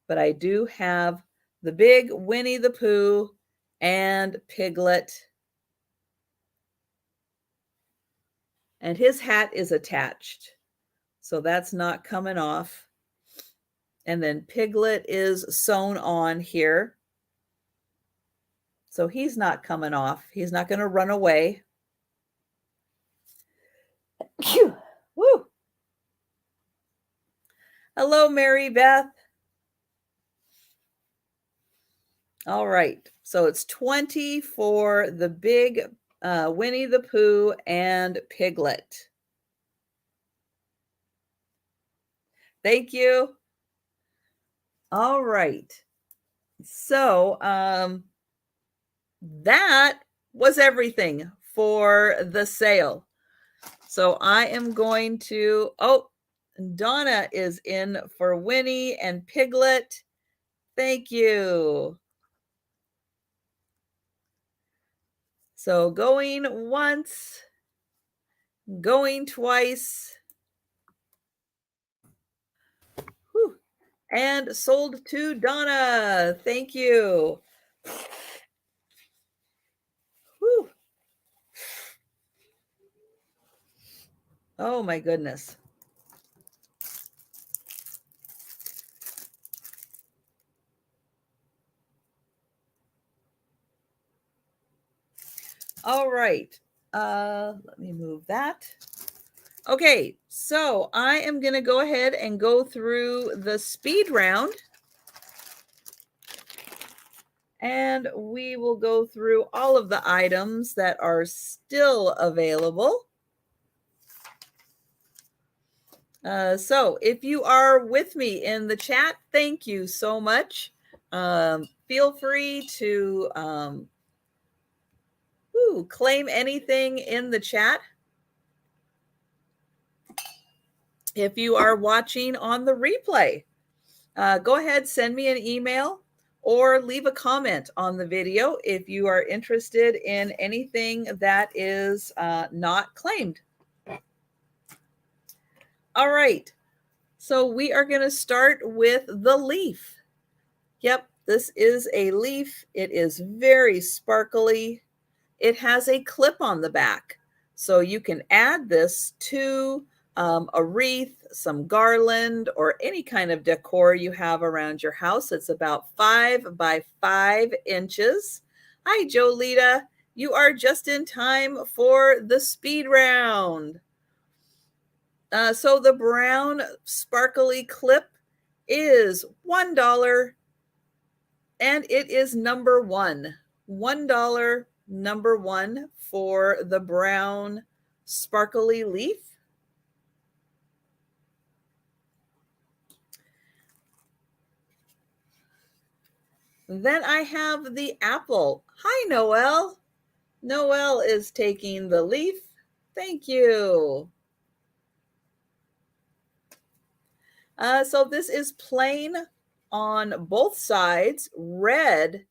but I do have the big Winnie the Pooh and Piglet. And his hat is attached, so that's not coming off. And then Piglet is sewn on here. So he's not coming off. He's not going to run away. Woo. Hello, Mary Beth. All right. So it's 20 for the big Winnie the Pooh and Piglet. Thank you. All right. So that was everything for the sale. So I am going to, oh, Donna is in for Winnie and Piglet. Thank you. So going once, going twice. Whew. And sold to Donna. Thank you. Whew. Oh my goodness. All right. Let me move that. Okay, so I am going to go ahead and go through the speed round. And we will go through all of the items that are still available. So if you are with me in the chat, thank you so much. Feel free to claim anything in the chat. If you are watching on the replay, go ahead, send me an email or leave a comment on the video if you are interested in anything that is not claimed. All right, so we are going to start with the leaf. Yep, this is a leaf. It is very sparkly. It has a clip on the back, so you can add this to a wreath, some garland, or any kind of decor you have around your house. It's about 5 by 5 inches. Hi, Jolita. You are just in time for the speed round. So the brown sparkly clip is $1, and it is number one. $1, number one for the brown sparkly leaf. Then I have the apple. Hi, Noelle. Noelle is taking the leaf. Thank you. So this is plain on both sides, red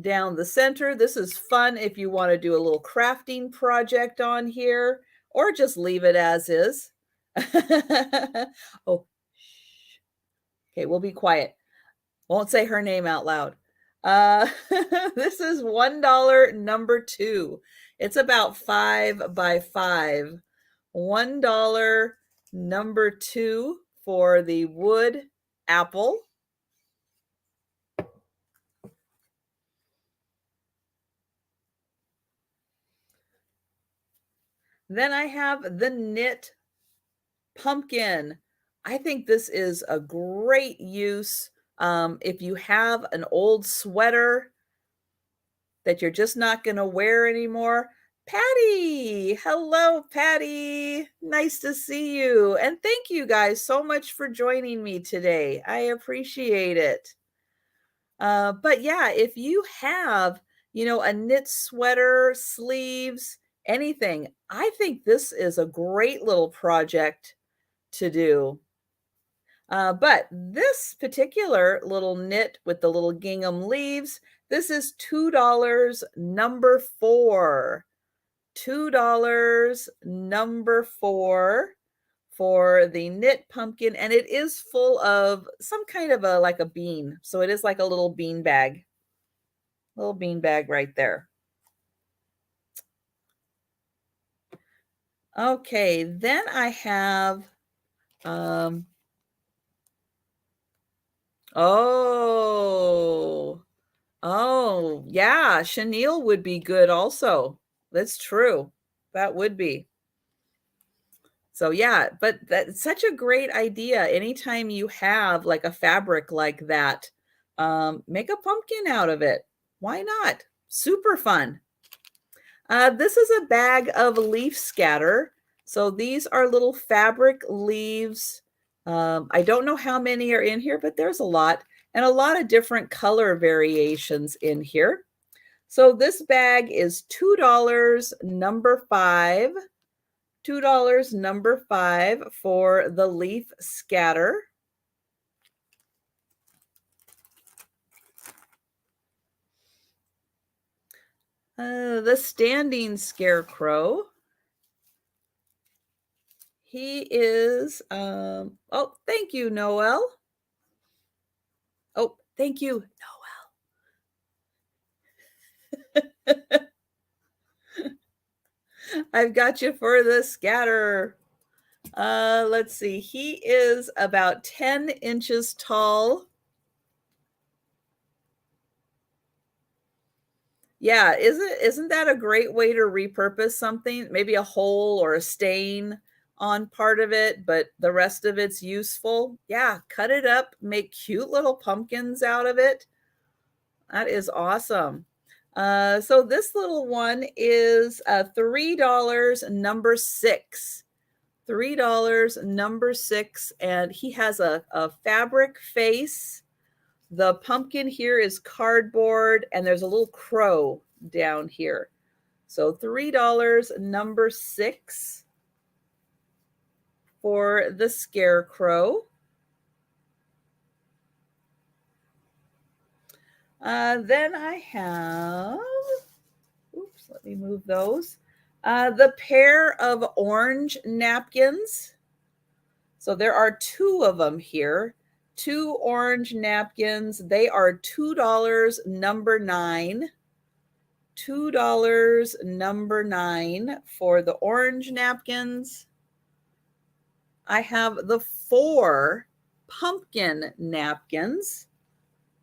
down the center. This is fun if you want to do a little crafting project on here, or just leave it as is. Oh, okay, we'll be quiet. Won't say her name out loud. This is $1, number 2. It's about 5 by 5. $1, number 2 for the wood apple. Then I have the knit pumpkin. I think this is a great use if you have an old sweater that you're just not going to wear anymore. Patty, hello, Patty. Nice to see you. And thank you guys so much for joining me today. I appreciate it. But yeah, if you have, a knit sweater, sleeves, anything, I think this is a great little project to do. But this particular little knit with the little gingham leaves, this is $2, number 4. $2, number 4 for the knit pumpkin, and it is full of some kind of like a bean. So it is like a little bean bag. Little bean bag right there. Okay, then I have oh, yeah, chenille would be good also. That's true. That would be. So yeah, but that's such a great idea. Anytime you have like a fabric like that, make a pumpkin out of it. Why not? Super fun. This is a bag of leaf scatter. So these are little fabric leaves. I don't know how many are in here, but there's a lot, and a lot of different color variations in here. So this bag is $2, number 5. $2, number 5 for the leaf scatter. The standing scarecrow. He is, oh, thank you, Noel. Oh, thank you, Noel. I've got you for the scatter. Let's see. He is about 10 inches tall. Yeah, isn't that a great way to repurpose something? Maybe a hole or a stain on part of it, but the rest of it's useful. Yeah, cut it up, make cute little pumpkins out of it. That is awesome. So this little one is $3, number 6. $3, number 6, and he has a fabric face. The pumpkin here is cardboard, and there's a little crow down here. So $3, number 6 for the scarecrow. Then I have, oops, let me move those. The pair of orange napkins. So there are 2 of them here. 2 orange napkins. They are $2, number 9. $2, number 9 for the orange napkins. I have the 4 pumpkin napkins.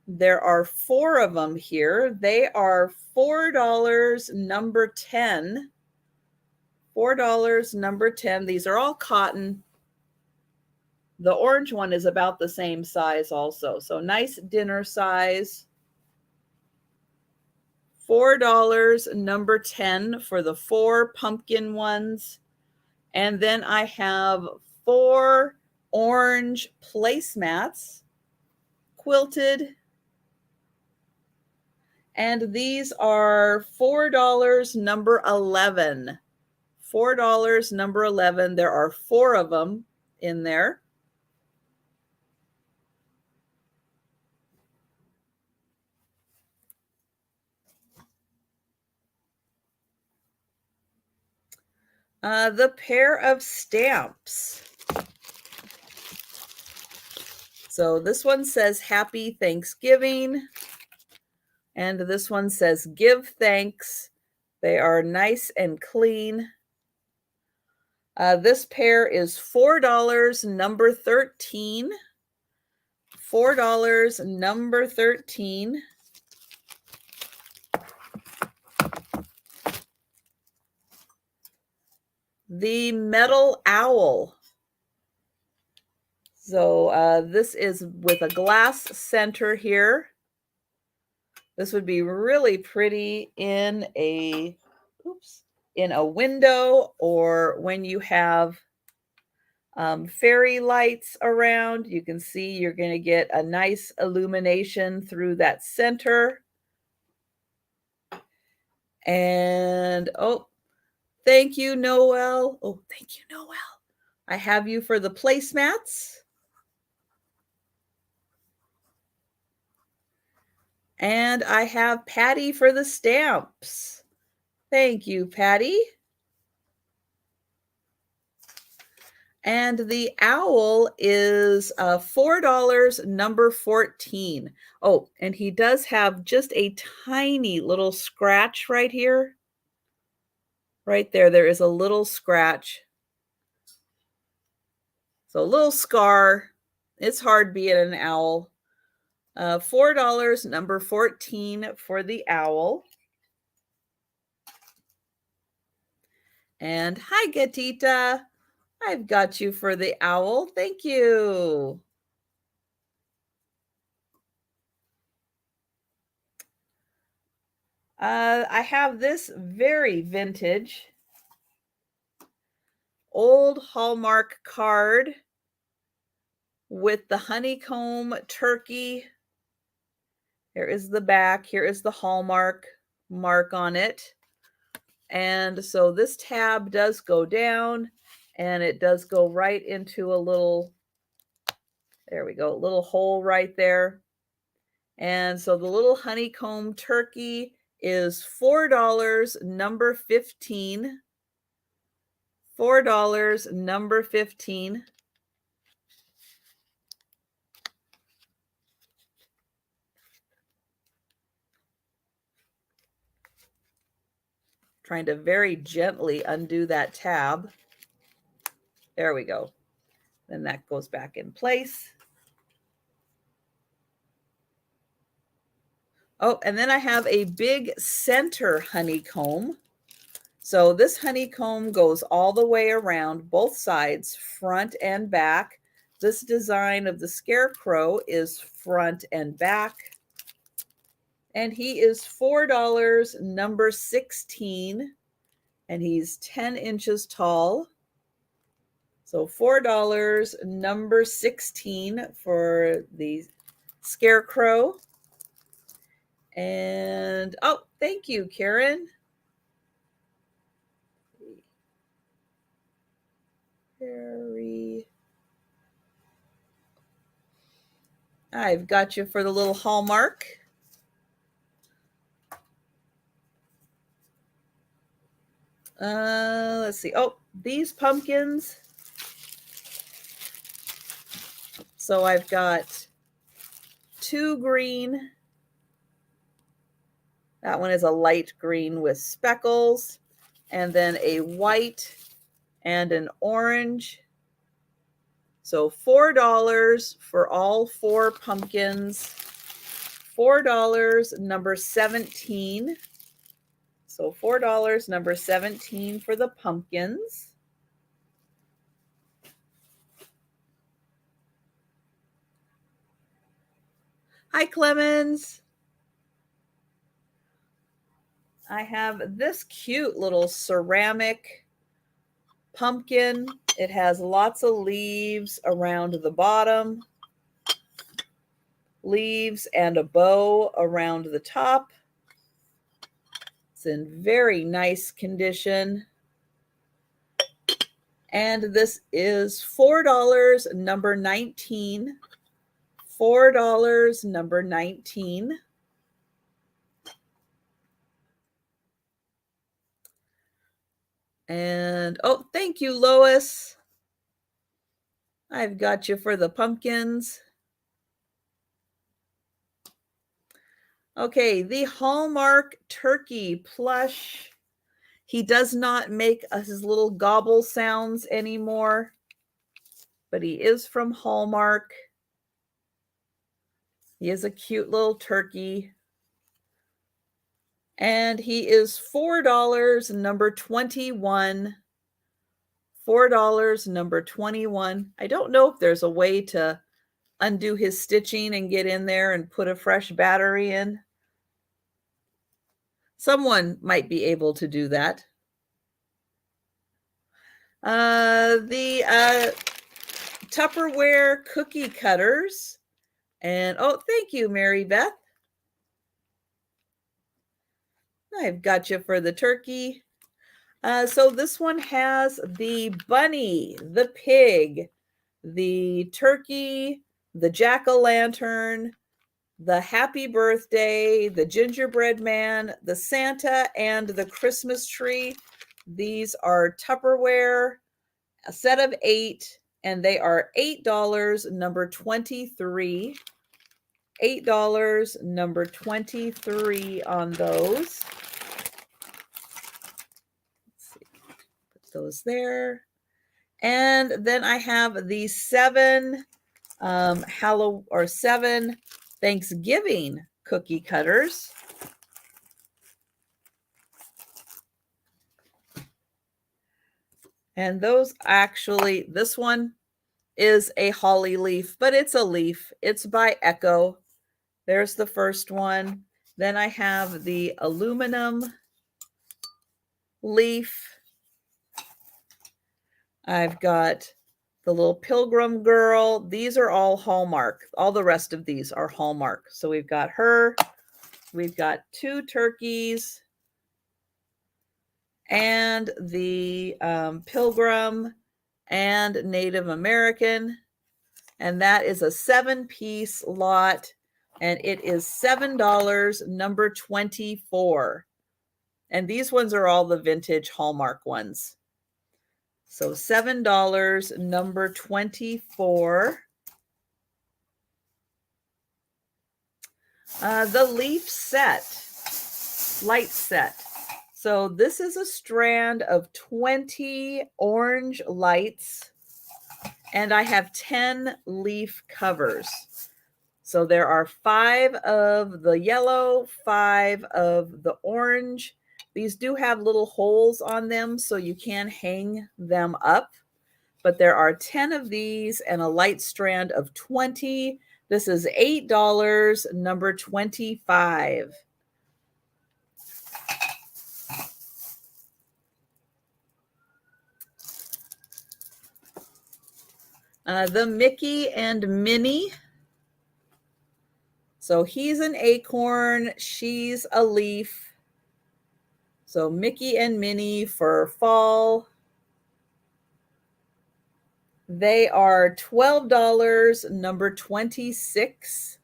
There are 4 of them here. They are $4, number 10. $4, number 10. These are all cotton. The orange one is about the same size also. So nice dinner size. $4, number 10 for the 4 pumpkin ones. And then I have 4 orange placemats, quilted. And these are $4, number 11. $4, number 11. There are 4 of them in there. The pair of stamps. So this one says Happy Thanksgiving. And this one says Give Thanks. They are nice and clean. This pair is $4, number 13. $4, number 13. The metal owl. So this is with a glass center here. This would be really pretty in a, oops, in a window, or when you have fairy lights around. You can see you're going to get a nice illumination through that center. And oh, thank you, Noel. Oh, thank you, Noel. I have you for the placemats. And I have Patty for the stamps. Thank you, Patty. And the owl is $4, number 14. Oh, and he does have just a tiny little scratch right here. Right there, there is a little scratch. So a little scar. It's hard being an owl. $4, number 14 for the owl. And hi, Gatita. I've got you for the owl. Thank you. I have this very vintage old Hallmark card with the honeycomb turkey. Here is the back. Here is the Hallmark mark on it. And so this tab does go down, and it does go right into a little, there we go, a little hole right there. And so the little honeycomb turkey is $4, number 15. $4, number 15. Trying to very gently undo that tab. There we go. Then that goes back in place. Oh, and then I have a big center honeycomb. So this honeycomb goes all the way around both sides, front and back. This design of the scarecrow is front and back. And he is $4, number 16. And he's 10 inches tall. So $4, number 16 for the scarecrow. And oh, thank you, Karen. Very. I've got you for the little Hallmark. Let's see. Oh, these pumpkins. So I've got 2 green. That one is a light green with speckles, and then a white and an orange. So $4 for all 4 pumpkins. $4, number 17. So $4, number 17 for the pumpkins. Hi, Clemens. I have this cute little ceramic pumpkin. It has lots of leaves around the bottom, leaves and a bow around the top. It's in very nice condition. And this is $4, number 19. $4, number 19. And oh, thank you, Lois. I've got you for the pumpkins. Okay, the Hallmark turkey plush. He does not make his little gobble sounds anymore, but he is from Hallmark. He is a cute little turkey. And he is $4, number 21. $4, number 21. I don't know if there's a way to undo his stitching and get in there and put a fresh battery in. Someone might be able to do that. The Tupperware cookie cutters. And oh, thank you, Mary Beth. I've got you for the turkey. So this one has the bunny, the pig, the turkey, the jack-o'-lantern, the happy birthday, the gingerbread man, the Santa, and the Christmas tree. These are Tupperware, a set of 8, and they are $8, number 23. $8, number 23 on those. Those there. And then I have the 7 7 Thanksgiving cookie cutters. And those actually, this one is a holly leaf, but it's a leaf. It's by Echo. There's the first one. Then I have the aluminum leaf. I've got the little pilgrim girl. These are all Hallmark. All the rest of these are Hallmark. So we've got her. We've got 2 turkeys and the pilgrim and Native American. And that is a 7-piece lot. And it is $7, number 24. And these ones are all the vintage Hallmark ones. So $7, number 24. The leaf set, light set. So this is a strand of 20 orange lights, and I have 10 leaf covers. So there are 5 of the yellow, 5 of the orange. These do have little holes on them, so you can hang them up. But there are 10 of these and a light strand of 20. This is $8, number 25. The Mickey and Minnie. So he's an acorn, she's a leaf. So Mickey and Minnie for fall. They are $12, number 26.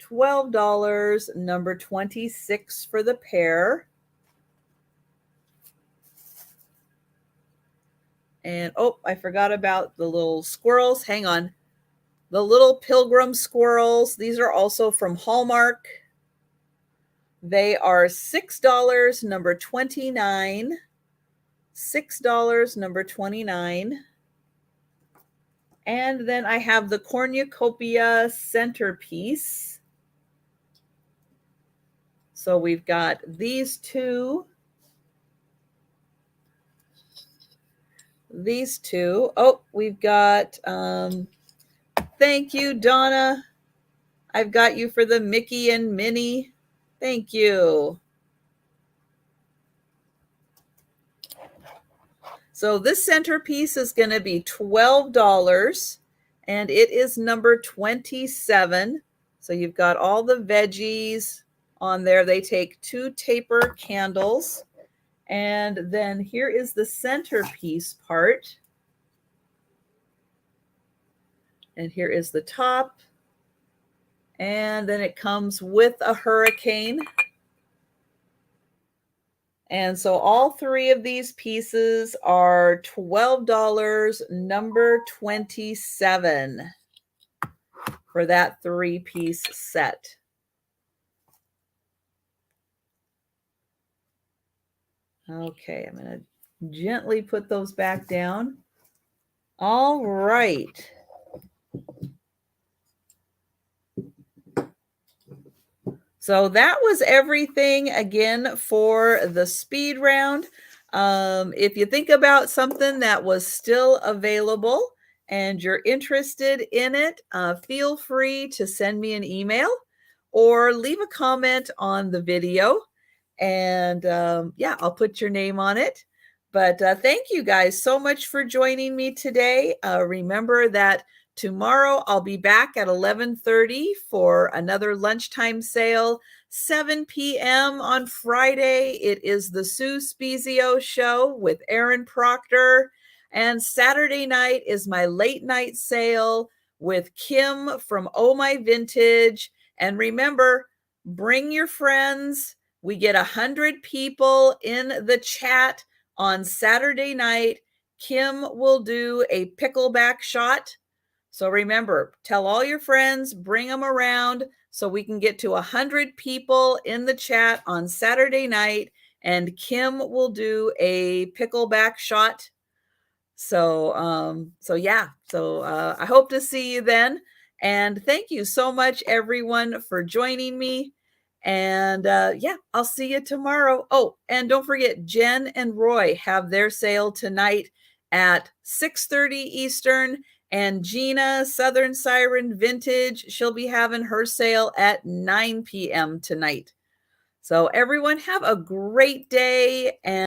$12, number 26 for the pair. And oh, I forgot about the little squirrels. Hang on. The little pilgrim squirrels. These are also from Hallmark. They are $6, number 29. $6, number 29. And then I have the cornucopia centerpiece. So we've got these 2. These 2. Oh, we've got, thank you, Donna. I've got you for the Mickey and Minnie. Thank you. So this centerpiece is going to be $12, and it is number 27. So you've got all the veggies on there. They take 2 taper candles. And then here is the centerpiece part. And here is the top. And then it comes with a hurricane. And so all 3 of these pieces are $12, number 27 for that 3-piece set. Okay, I'm going to gently put those back down. All right. So that was everything again for the speed round. If you think about something that was still available and you're interested in it, feel free to send me an email or leave a comment on the video. And yeah, I'll put your name on it. But thank you guys so much for joining me today. Remember that tomorrow I'll be back at 11:30 for another lunchtime sale. 7 p.m. on Friday, it is the Sue Spezio show with Aaron Proctor. And Saturday night is my late night sale with Kim from Oh My Vintage. And remember, bring your friends. We get 100 people in the chat on Saturday night. Kim will do a pickleback shot. So remember, tell all your friends, bring them around so we can get to 100 people in the chat on Saturday night, and Kim will do a pickleback shot. So yeah, I hope to see you then. And thank you so much, everyone, for joining me. And yeah, I'll see you tomorrow. Oh, and don't forget, Jen and Roy have their sale tonight at 6:30 Eastern. And Gina, Southern Siren Vintage, she'll be having her sale at 9 p.m. tonight. So everyone have a great day. And